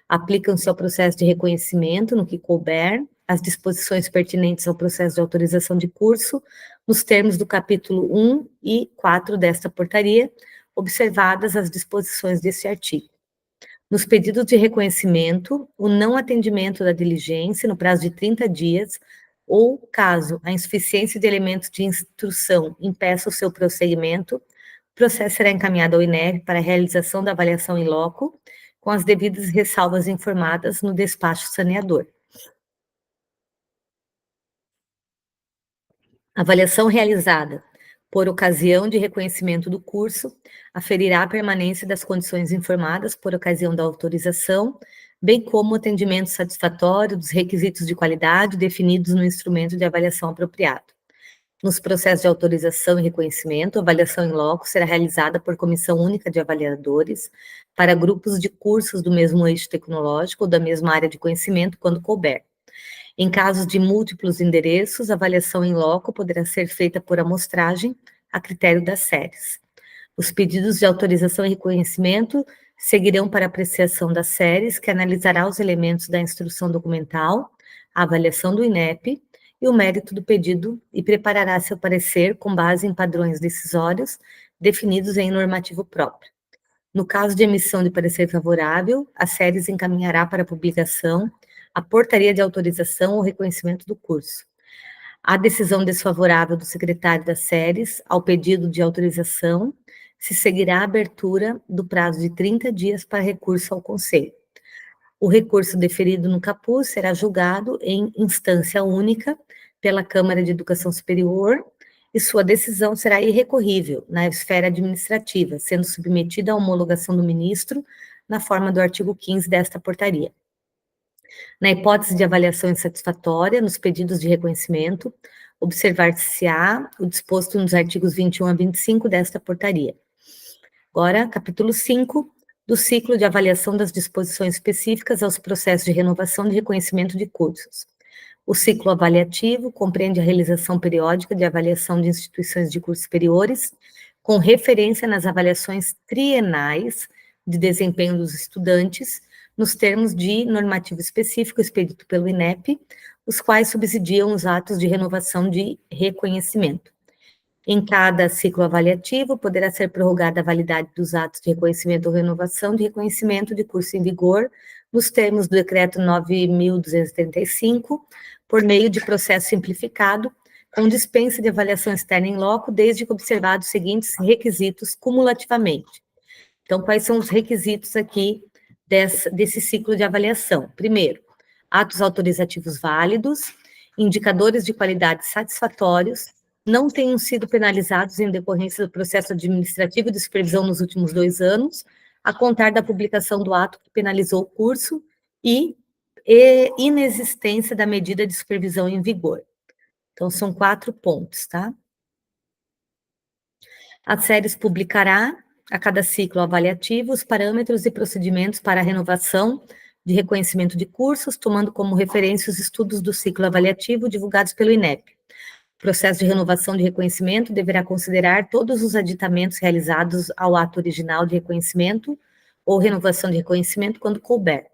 Aplicam-se ao processo de reconhecimento, no que couber, as disposições pertinentes ao processo de autorização de curso, nos termos do capítulo 1 e 4 desta portaria, observadas as disposições deste artigo. Nos pedidos de reconhecimento, o não atendimento da diligência no prazo de 30 dias, ou caso a insuficiência de elementos de instrução impeça o seu prosseguimento, o processo será encaminhado ao INEP para a realização da avaliação em loco, com as devidas ressalvas informadas no despacho saneador. Avaliação realizada por ocasião de reconhecimento do curso aferirá a permanência das condições informadas por ocasião da autorização, bem como o atendimento satisfatório dos requisitos de qualidade definidos no instrumento de avaliação apropriado. Nos processos de autorização e reconhecimento, a avaliação em loco será realizada por comissão única de avaliadores para grupos de cursos do mesmo eixo tecnológico ou da mesma área de conhecimento, quando couber. Em casos de múltiplos endereços, a avaliação em loco poderá ser feita por amostragem a critério das séries. Os pedidos de autorização e reconhecimento seguirão para apreciação das séries, que analisará os elementos da instrução documental, a avaliação do INEP e o mérito do pedido e preparará seu parecer com base em padrões decisórios definidos em normativo próprio. No caso de emissão de parecer favorável, a séries encaminhará para publicação a portaria de autorização ou reconhecimento do curso. A decisão desfavorável do secretário das séries ao pedido de autorização se seguirá a abertura do prazo de 30 dias para recurso ao Conselho. O recurso deferido no caput será julgado em instância única pela Câmara de Educação Superior e sua decisão será irrecorrível na esfera administrativa, sendo submetida à homologação do ministro na forma do artigo 15 desta portaria. Na hipótese de avaliação insatisfatória, nos pedidos de reconhecimento, observar-se-á o disposto nos artigos 21 a 25 desta portaria. Agora, capítulo 5, do ciclo de avaliação das disposições específicas aos processos de renovação de reconhecimento de cursos. O ciclo avaliativo compreende a realização periódica de avaliação de instituições de cursos superiores, com referência nas avaliações trienais de desempenho dos estudantes, nos termos de normativo específico expedito pelo INEP, os quais subsidiam os atos de renovação de reconhecimento. Em cada ciclo avaliativo, poderá ser prorrogada a validade dos atos de reconhecimento ou renovação de reconhecimento de curso em vigor, nos termos do Decreto 9.235, por meio de processo simplificado, com dispensa de avaliação externa em loco, desde que observados os seguintes requisitos cumulativamente. Então, quais são os requisitos aqui desse ciclo de avaliação? Primeiro, atos autorizativos válidos, indicadores de qualidade satisfatórios, não tenham sido penalizados em decorrência do processo administrativo de supervisão nos últimos 2 anos, a contar da publicação do ato que penalizou o curso e inexistência da medida de supervisão em vigor. Então, são 4 pontos, tá? A séries publicará, a cada ciclo avaliativo, os parâmetros e procedimentos para a renovação de reconhecimento de cursos, tomando como referência os estudos do ciclo avaliativo divulgados pelo INEP. O processo de renovação de reconhecimento deverá considerar todos os aditamentos realizados ao ato original de reconhecimento ou renovação de reconhecimento quando couber.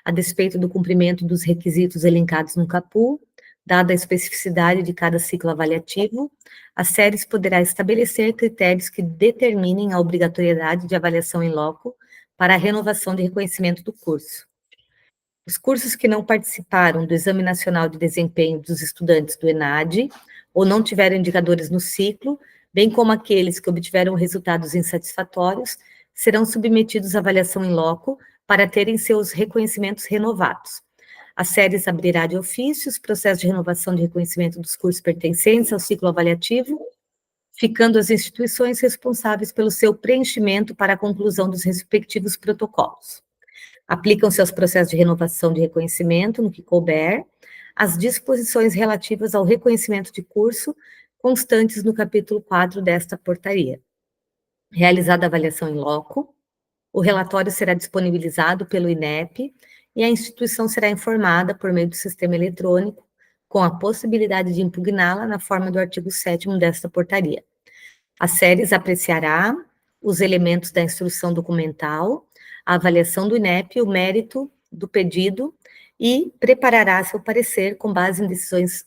A despeito do cumprimento dos requisitos elencados no caput, dada a especificidade de cada ciclo avaliativo, a séries poderá estabelecer critérios que determinem a obrigatoriedade de avaliação em loco para a renovação de reconhecimento do curso. Os cursos que não participaram do Exame Nacional de Desempenho dos Estudantes do ENAD, ou não tiveram indicadores no ciclo, bem como aqueles que obtiveram resultados insatisfatórios, serão submetidos à avaliação em loco para terem seus reconhecimentos renovados. As séries abrirá de ofício os processos de renovação de reconhecimento dos cursos pertencentes ao ciclo avaliativo, ficando as instituições responsáveis pelo seu preenchimento para a conclusão dos respectivos protocolos. Aplicam-se aos processos de renovação de reconhecimento, no que couber, as disposições relativas ao reconhecimento de curso constantes no capítulo 4 desta portaria. Realizada a avaliação em loco, o relatório será disponibilizado pelo INEP e a instituição será informada por meio do sistema eletrônico, com a possibilidade de impugná-la na forma do artigo 7º desta portaria. A séries apreciará os elementos da instrução documental, a avaliação do INEP, o mérito do pedido e preparará seu parecer com base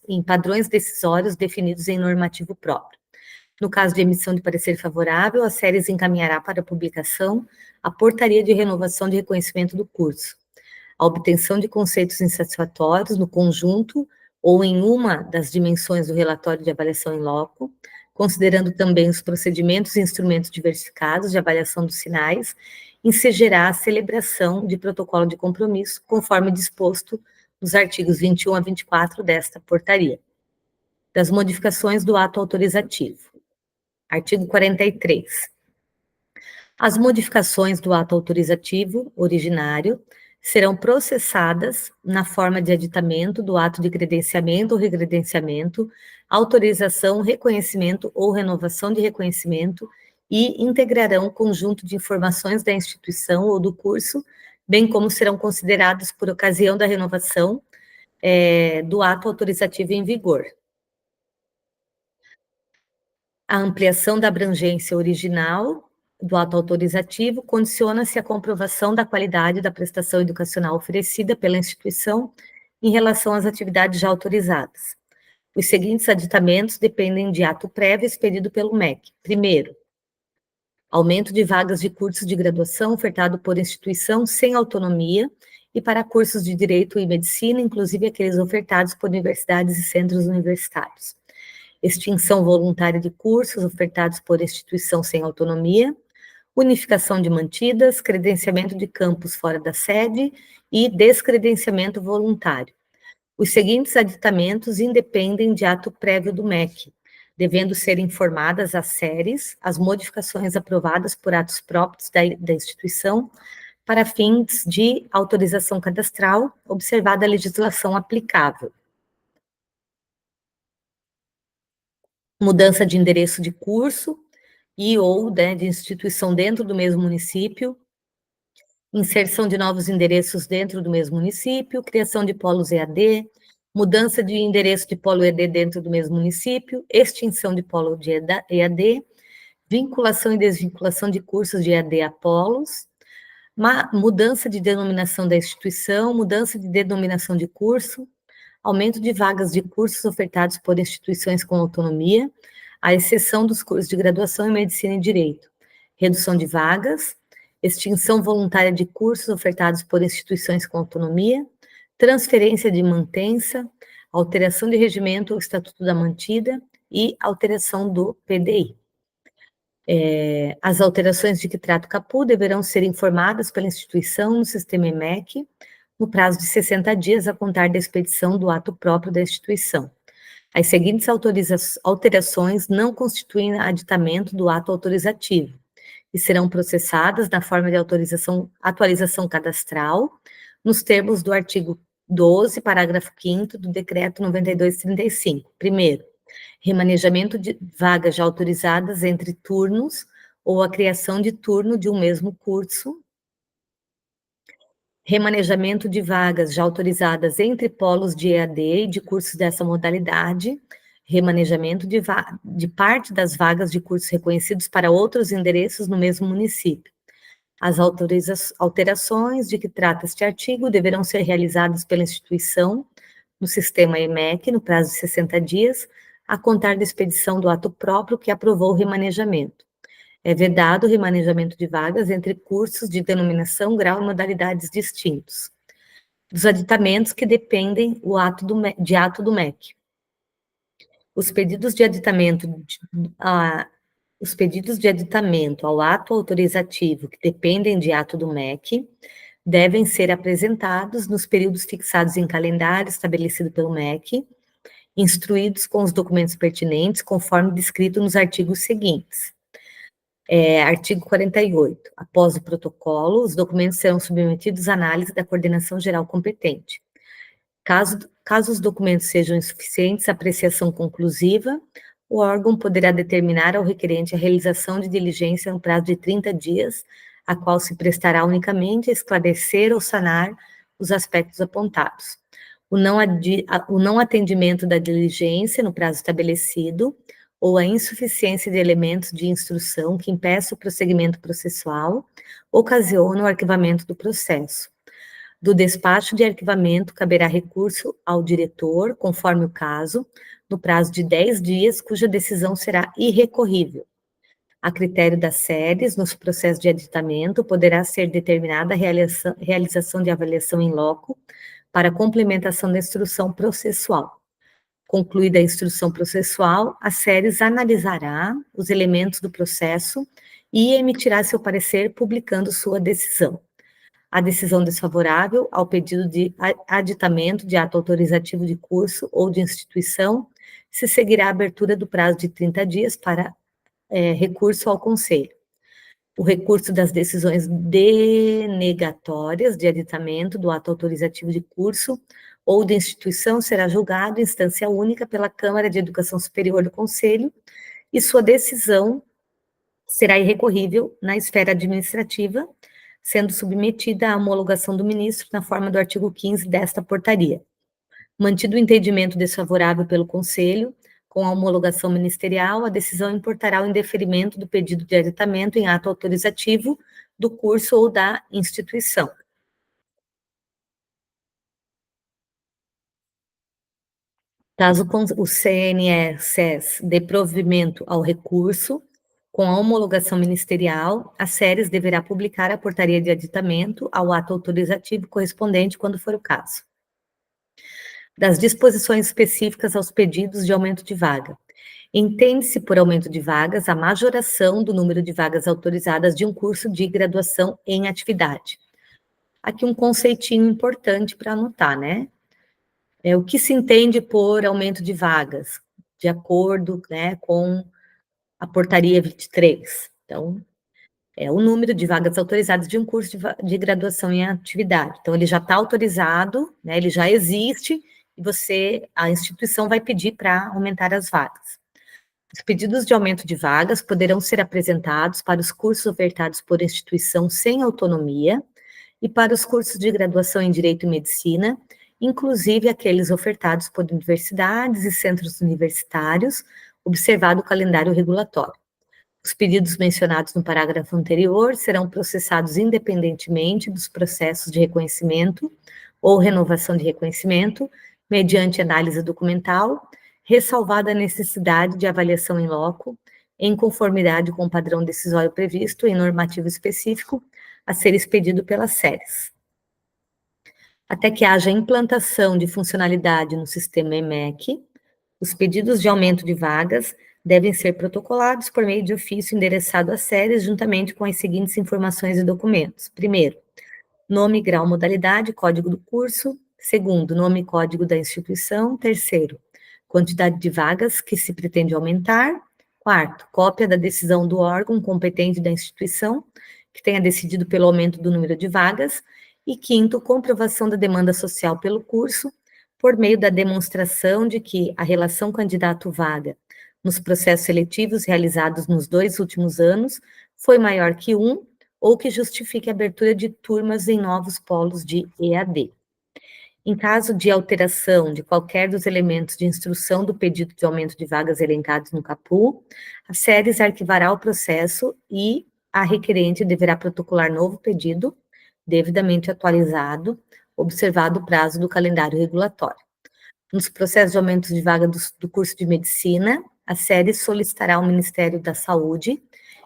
em padrões decisórios definidos em normativo próprio. No caso de emissão de parecer favorável, a séries encaminhará para publicação a portaria de renovação de reconhecimento do curso. A obtenção de conceitos insatisfatórios no conjunto ou em uma das dimensões do relatório de avaliação em loco, considerando também os procedimentos e instrumentos diversificados de avaliação dos sinais, ensejará a celebração de protocolo de compromisso, conforme disposto nos artigos 21 a 24 desta portaria. Das modificações do ato autorizativo. Artigo 43. As modificações do ato autorizativo originário serão processadas na forma de aditamento do ato de credenciamento ou recredenciamento, autorização, reconhecimento ou renovação de reconhecimento e integrarão um conjunto de informações da instituição ou do curso, bem como serão considerados por ocasião da renovação do ato autorizativo em vigor. A ampliação da abrangência original do ato autorizativo condiciona-se à comprovação da qualidade da prestação educacional oferecida pela instituição em relação às atividades já autorizadas. Os seguintes aditamentos dependem de ato prévio expedido pelo MEC. Primeiro, aumento de vagas de cursos de graduação ofertado por instituição sem autonomia e para cursos de Direito e Medicina, inclusive aqueles ofertados por universidades e centros universitários. Extinção voluntária de cursos ofertados por instituição sem autonomia, unificação de mantidas, credenciamento de campus fora da sede e descredenciamento voluntário. Os seguintes aditamentos independem de ato prévio do MEC, devendo ser informadas às séries as modificações aprovadas por atos próprios da instituição para fins de autorização cadastral, observada a legislação aplicável. Mudança de endereço de curso e ou de instituição dentro do mesmo município, inserção de novos endereços dentro do mesmo município, criação de polos EAD, mudança de endereço de polo EAD dentro do mesmo município, extinção de polo de EAD, vinculação e desvinculação de cursos de EAD a polos, mudança de denominação da instituição, mudança de denominação de curso, aumento de vagas de cursos ofertados por instituições com autonomia, à exceção dos cursos de graduação em Medicina e Direito, redução de vagas, extinção voluntária de cursos ofertados por instituições com autonomia, transferência de mantença, alteração de regimento ou estatuto da mantida e alteração do PDI. As alterações de que trata o CAPU deverão ser informadas pela instituição no sistema EMEC no prazo de 60 dias a contar da expedição do ato próprio da instituição. As seguintes alterações não constituem aditamento do ato autorizativo e serão processadas na forma de atualização cadastral, nos termos do artigo 12, parágrafo 5º do Decreto 9235. Primeiro, remanejamento de vagas já autorizadas entre turnos ou a criação de turno de um mesmo curso, remanejamento de vagas já autorizadas entre polos de EAD e de cursos dessa modalidade, remanejamento de parte das vagas de cursos reconhecidos para outros endereços no mesmo município. As alterações de que trata este artigo deverão ser realizadas pela instituição no sistema EMEC no prazo de 60 dias, a contar da expedição do ato próprio que aprovou o remanejamento. É vedado o remanejamento de vagas entre cursos de denominação, grau e modalidades distintos. Dos aditamentos que dependem de ato do MEC. Os pedidos de aditamento os pedidos de aditamento ao ato autorizativo que dependem de ato do MEC devem ser apresentados nos períodos fixados em calendário estabelecido pelo MEC, instruídos com os documentos pertinentes, conforme descrito nos artigos seguintes. Artigo 48. Após o protocolo, os documentos serão submetidos à análise da coordenação geral competente. Caso os documentos sejam insuficientes à apreciação conclusiva, o órgão poderá determinar ao requerente a realização de diligência no prazo de 30 dias, a qual se prestará unicamente a esclarecer ou sanar os aspectos apontados. O não atendimento da diligência no prazo estabelecido ou a insuficiência de elementos de instrução que impeça o prosseguimento processual ocasiona o arquivamento do processo. Do despacho de arquivamento, caberá recurso ao diretor, conforme o caso, no prazo de 10 dias, cuja decisão será irrecorrível. A critério das séries, nos processos de aditamento, poderá ser determinada a realização de avaliação em loco para complementação da instrução processual. Concluída a instrução processual, a séries analisará os elementos do processo e emitirá seu parecer publicando sua decisão. A decisão desfavorável ao pedido de aditamento de ato autorizativo de curso ou de instituição, se seguirá a abertura do prazo de 30 dias para recurso ao Conselho. O recurso das decisões denegatórias de aditamento do ato autorizativo de curso ou de instituição será julgado em instância única pela Câmara de Educação Superior do Conselho e sua decisão será irrecorrível na esfera administrativa, sendo submetida à homologação do ministro na forma do artigo 15 desta portaria. Mantido o entendimento desfavorável pelo Conselho, com a homologação ministerial, a decisão importará o indeferimento do pedido de aditamento em ato autorizativo do curso ou da instituição. Caso o CNE-SES dê provimento ao recurso, com a homologação ministerial, a SERES deverá publicar a portaria de aditamento ao ato autorizativo correspondente, quando for o caso. Das disposições específicas aos pedidos de aumento de vaga. Entende-se por aumento de vagas a majoração do número de vagas autorizadas de um curso de graduação em atividade. Aqui um conceitinho importante para anotar, né? O que se entende por aumento de vagas, de acordo, né, com a portaria 23. Então, é o número de vagas autorizadas de um curso de graduação em atividade. Então, ele já está autorizado, né, ele já existe, e a instituição vai pedir para aumentar as vagas. Os pedidos de aumento de vagas poderão ser apresentados para os cursos ofertados por instituição sem autonomia e para os cursos de graduação em Direito e Medicina, inclusive aqueles ofertados por universidades e centros universitários, observado o calendário regulatório. Os pedidos mencionados no parágrafo anterior serão processados independentemente dos processos de reconhecimento ou renovação de reconhecimento, mediante análise documental, ressalvada a necessidade de avaliação em loco, em conformidade com o padrão decisório previsto em normativo específico a ser expedido pelas SERES. Até que haja implantação de funcionalidade no sistema EMEC, os pedidos de aumento de vagas devem ser protocolados por meio de ofício endereçado às SERES, juntamente com as seguintes informações e documentos. Primeiro, nome, grau, modalidade, código do curso. Segundo, nome e código da instituição. Terceiro, quantidade de vagas que se pretende aumentar. Quarto, cópia da decisão do órgão competente da instituição, que tenha decidido pelo aumento do número de vagas. E quinto, comprovação da demanda social pelo curso, por meio da demonstração de que a relação candidato-vaga nos processos seletivos realizados nos 2 últimos anos foi maior que 1, ou que justifique a abertura de turmas em novos polos de EAD. Em caso de alteração de qualquer dos elementos de instrução do pedido de aumento de vagas elencados no CAPU, a SERES arquivará o processo e a requerente deverá protocolar novo pedido, devidamente atualizado, observado o prazo do calendário regulatório. Nos processos de aumento de vaga do curso de medicina, a SERES solicitará ao Ministério da Saúde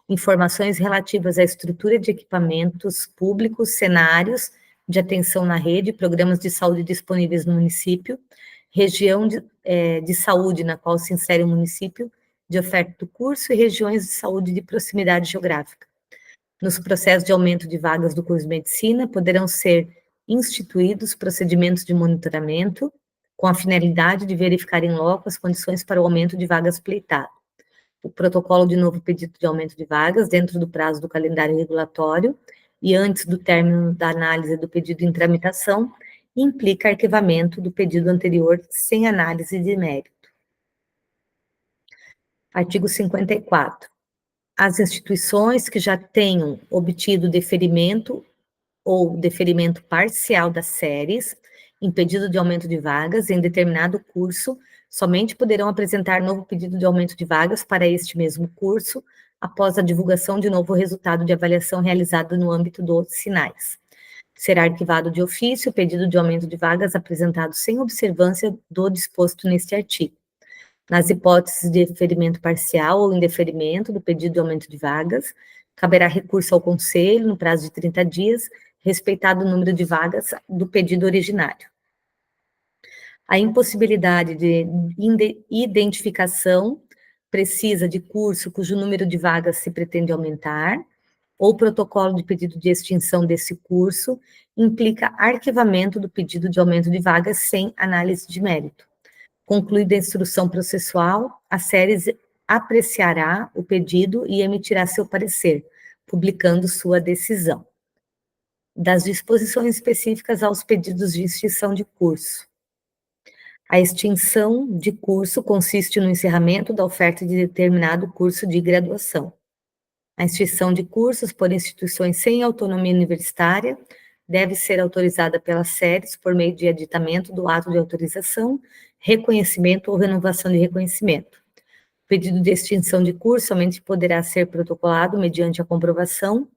informações relativas à estrutura de equipamentos públicos, cenários de atenção na rede, programas de saúde disponíveis no município, região de saúde na qual se insere o município de oferta do curso e regiões de saúde de proximidade geográfica. Nos processos de aumento de vagas do curso de medicina, poderão ser instituídos procedimentos de monitoramento com a finalidade de verificar em loco as condições para o aumento de vagas pleitado. O protocolo de novo pedido de aumento de vagas dentro do prazo do calendário regulatório e antes do término da análise do pedido em tramitação implica arquivamento do pedido anterior sem análise de mérito. Artigo 54. As instituições que já tenham obtido deferimento ou deferimento parcial das séries, em pedido de aumento de vagas em determinado curso, somente poderão apresentar novo pedido de aumento de vagas para este mesmo curso, após a divulgação de novo resultado de avaliação realizado no âmbito dos sinais. Será arquivado de ofício o pedido de aumento de vagas apresentado sem observância do disposto neste artigo. Nas hipóteses de deferimento parcial ou indeferimento do pedido de aumento de vagas, caberá recurso ao Conselho no prazo de 30 dias, respeitado o número de vagas do pedido originário. A impossibilidade de identificação precisa de curso cujo número de vagas se pretende aumentar, ou protocolo de pedido de extinção desse curso, implica arquivamento do pedido de aumento de vagas sem análise de mérito. Concluída a instrução processual, a séries apreciará o pedido e emitirá seu parecer, publicando sua decisão. Das disposições específicas aos pedidos de extinção de curso. A extinção de curso consiste no encerramento da oferta de determinado curso de graduação. A extinção de cursos por instituições sem autonomia universitária deve ser autorizada pelas séries por meio de aditamento do ato de autorização, reconhecimento ou renovação de reconhecimento. O pedido de extinção de curso somente poderá ser protocolado mediante a comprovação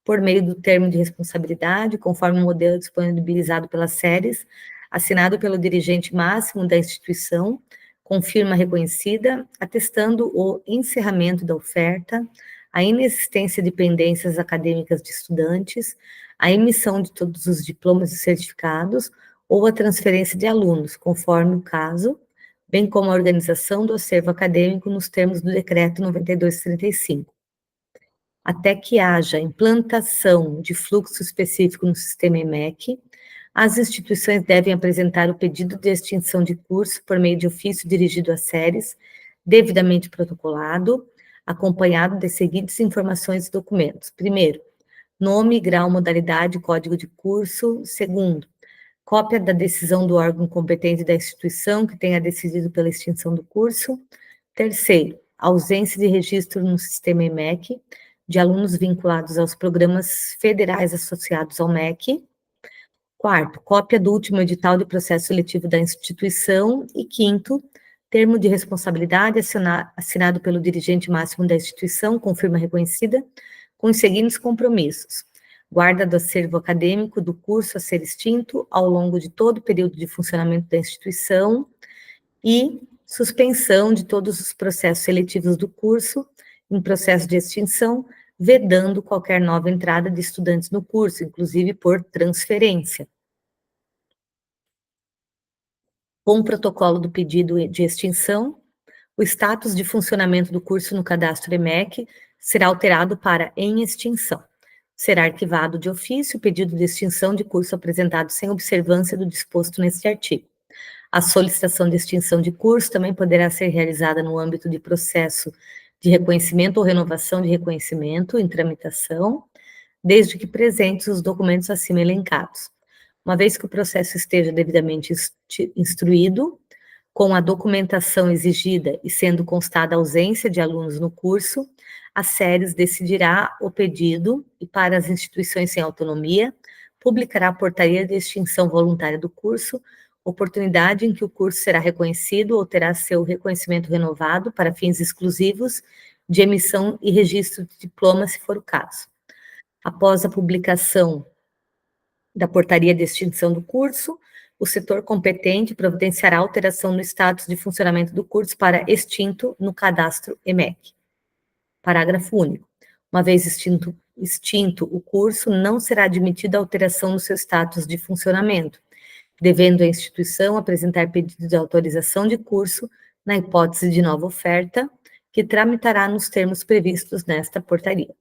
por meio do termo de responsabilidade, conforme o modelo disponibilizado pelas séries, assinado pelo dirigente máximo da instituição, com firma reconhecida, atestando o encerramento da oferta, a inexistência de pendências acadêmicas de estudantes, a emissão de todos os diplomas e certificados ou a transferência de alunos, conforme o caso, bem como a organização do acervo acadêmico nos termos do Decreto 9235. Até que haja implantação de fluxo específico no sistema EMEC, as instituições devem apresentar o pedido de extinção de curso por meio de ofício dirigido às séries, devidamente protocolado, acompanhado de seguintes informações e documentos. Primeiro, nome, grau, modalidade, código de curso. Segundo, cópia da decisão do órgão competente da instituição que tenha decidido pela extinção do curso. Terceiro, ausência de registro no sistema EMEC de alunos vinculados aos programas federais associados ao MEC. Quarto, cópia do último edital de processo seletivo da instituição. E quinto, termo de responsabilidade assinado pelo dirigente máximo da instituição, com firma reconhecida, com os seguintes compromissos: guarda do acervo acadêmico do curso a ser extinto ao longo de todo o período de funcionamento da instituição e suspensão de todos os processos seletivos do curso em processo de extinção, vedando qualquer nova entrada de estudantes no curso, inclusive por transferência. Com o protocolo do pedido de extinção, o status de funcionamento do curso no cadastro EMEC será alterado para em extinção. Será arquivado de ofício o pedido de extinção de curso apresentado sem observância do disposto neste artigo. A solicitação de extinção de curso também poderá ser realizada no âmbito de processo de reconhecimento ou renovação de reconhecimento em tramitação, desde que presentes os documentos acima elencados. Uma vez que o processo esteja devidamente instruído, com a documentação exigida e sendo constada a ausência de alunos no curso, a séries decidirá o pedido e, para as instituições sem autonomia, publicará a portaria de extinção voluntária do curso, oportunidade em que o curso será reconhecido ou terá seu reconhecimento renovado para fins exclusivos de emissão e registro de diploma, se for o caso. Após a publicação da portaria de extinção do curso, o setor competente providenciará alteração no status de funcionamento do curso para extinto no cadastro EMEC. Parágrafo único. Uma vez extinto o curso, não será admitida alteração no seu status de funcionamento, devendo a instituição apresentar pedido de autorização de curso na hipótese de nova oferta, que tramitará nos termos previstos nesta portaria.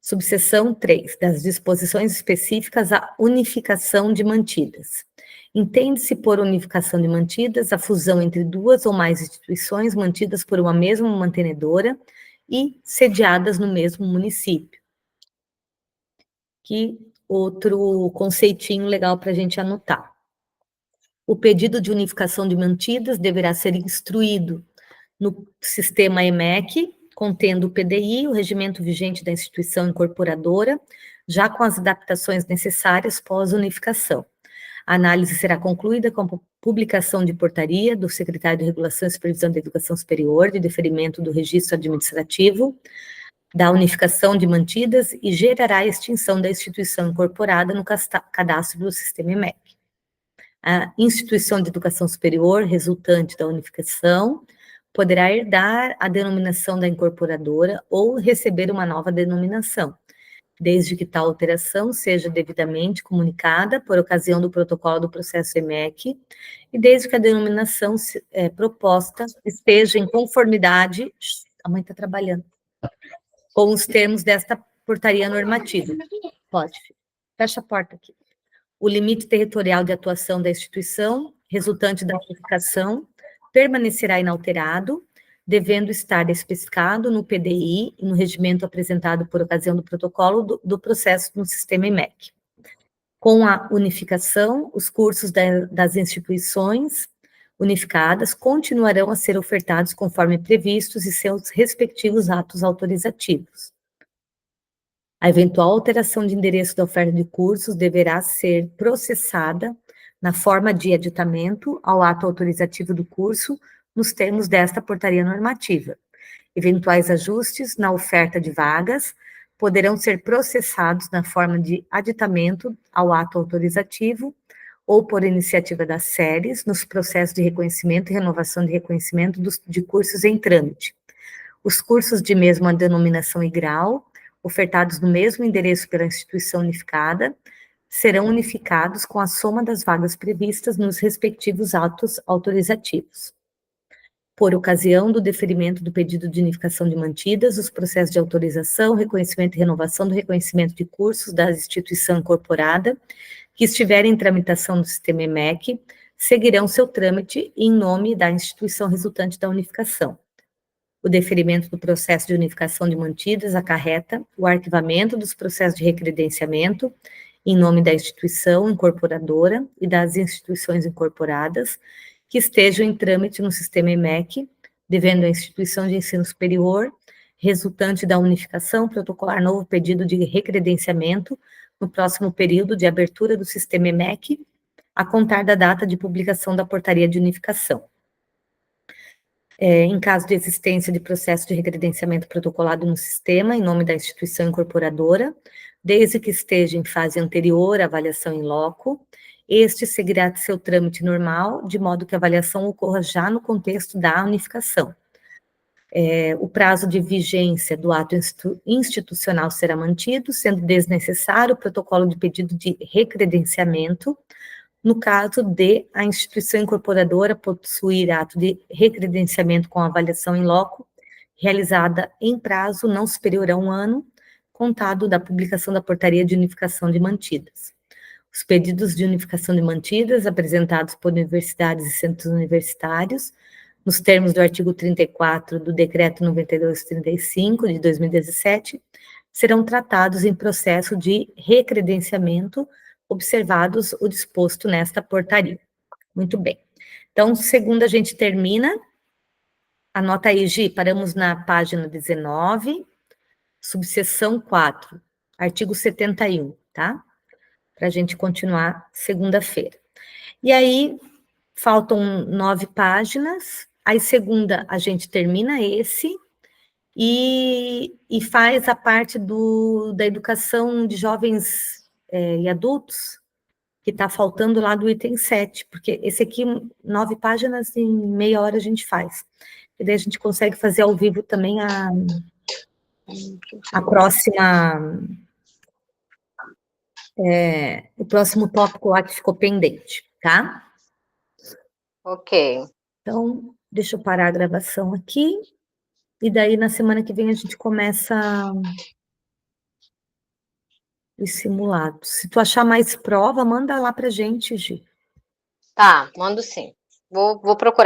Subseção 3, das disposições específicas à unificação de mantidas. Entende-se por unificação de mantidas a fusão entre duas ou mais instituições mantidas por uma mesma mantenedora e sediadas no mesmo município. Que outro conceitinho legal para a gente anotar. O pedido de unificação de mantidas deverá ser instruído no sistema EMEC, contendo o PDI, o regimento vigente da instituição incorporadora, já com as adaptações necessárias pós-unificação. A análise será concluída com a publicação de portaria do secretário de Regulação e Supervisão da Educação Superior, de deferimento do registro administrativo, da unificação de mantidas e gerará a extinção da instituição incorporada no cadastro do sistema EMEC. A instituição de educação superior resultante da unificação poderá herdar a denominação da incorporadora ou receber uma nova denominação, desde que tal alteração seja devidamente comunicada por ocasião do protocolo do processo EMEC e desde que a denominação proposta esteja em conformidade, a mãe está trabalhando, com os termos desta portaria normativa. Pode, fecha a porta aqui. O limite territorial de atuação da instituição, resultante da unificação, permanecerá inalterado, devendo estar especificado no PDI e no regimento apresentado por ocasião do protocolo do processo no sistema EMEC. Com a unificação, os cursos das instituições unificadas continuarão a ser ofertados conforme previstos em seus respectivos atos autorizativos. A eventual alteração de endereço da oferta de cursos deverá ser processada na forma de aditamento ao ato autorizativo do curso, nos termos desta portaria normativa. Eventuais ajustes na oferta de vagas poderão ser processados na forma de aditamento ao ato autorizativo ou por iniciativa das séries, nos processos de reconhecimento e renovação de reconhecimento de cursos em trâmite. Os cursos de mesma denominação e grau, ofertados no mesmo endereço pela instituição unificada, serão unificados com a soma das vagas previstas nos respectivos atos autorizativos. Por ocasião do deferimento do pedido de unificação de mantidas, os processos de autorização, reconhecimento e renovação do reconhecimento de cursos da instituição incorporada, que estiverem em tramitação no sistema EMEC, seguirão seu trâmite em nome da instituição resultante da unificação. O deferimento do processo de unificação de mantidas acarreta o arquivamento dos processos de recredenciamento em nome da instituição incorporadora e das instituições incorporadas que estejam em trâmite no sistema EMEC, devendo a instituição de ensino superior, resultante da unificação, protocolar novo pedido de recredenciamento no próximo período de abertura do sistema EMEC, a contar da data de publicação da portaria de unificação. Em caso de existência de processo de recredenciamento protocolado no sistema, em nome da instituição incorporadora, desde que esteja em fase anterior à avaliação em loco, este seguirá seu trâmite normal, de modo que a avaliação ocorra já no contexto da unificação. O prazo de vigência do ato institucional será mantido, sendo desnecessário o protocolo de pedido de recredenciamento, no caso de a instituição incorporadora possuir ato de recredenciamento com avaliação em loco, realizada em prazo não superior a 1 ano, contado da publicação da portaria de unificação de mantidas. Os pedidos de unificação de mantidas apresentados por universidades e centros universitários, nos termos do artigo 34 do Decreto 9235 de 2017, serão tratados em processo de recredenciamento, observados o disposto nesta portaria. Muito bem. Então, segundo a gente termina, anota aí, Gi, paramos na página 19, subseção 4, artigo 71, tá? Para a gente continuar segunda-feira. E aí, faltam 9 páginas, aí segunda a gente termina esse, e faz a parte da educação de jovens e adultos, que está faltando lá do item 7, porque esse aqui, 9 páginas, em meia hora a gente faz. E daí a gente consegue fazer ao vivo também a próxima o próximo tópico lá que ficou pendente, tá? Ok. Então, deixa eu parar a gravação aqui, e daí na semana que vem a gente começa os simulados. Se tu achar mais prova, manda lá pra gente, Gi. Tá, mando sim. Vou procurar.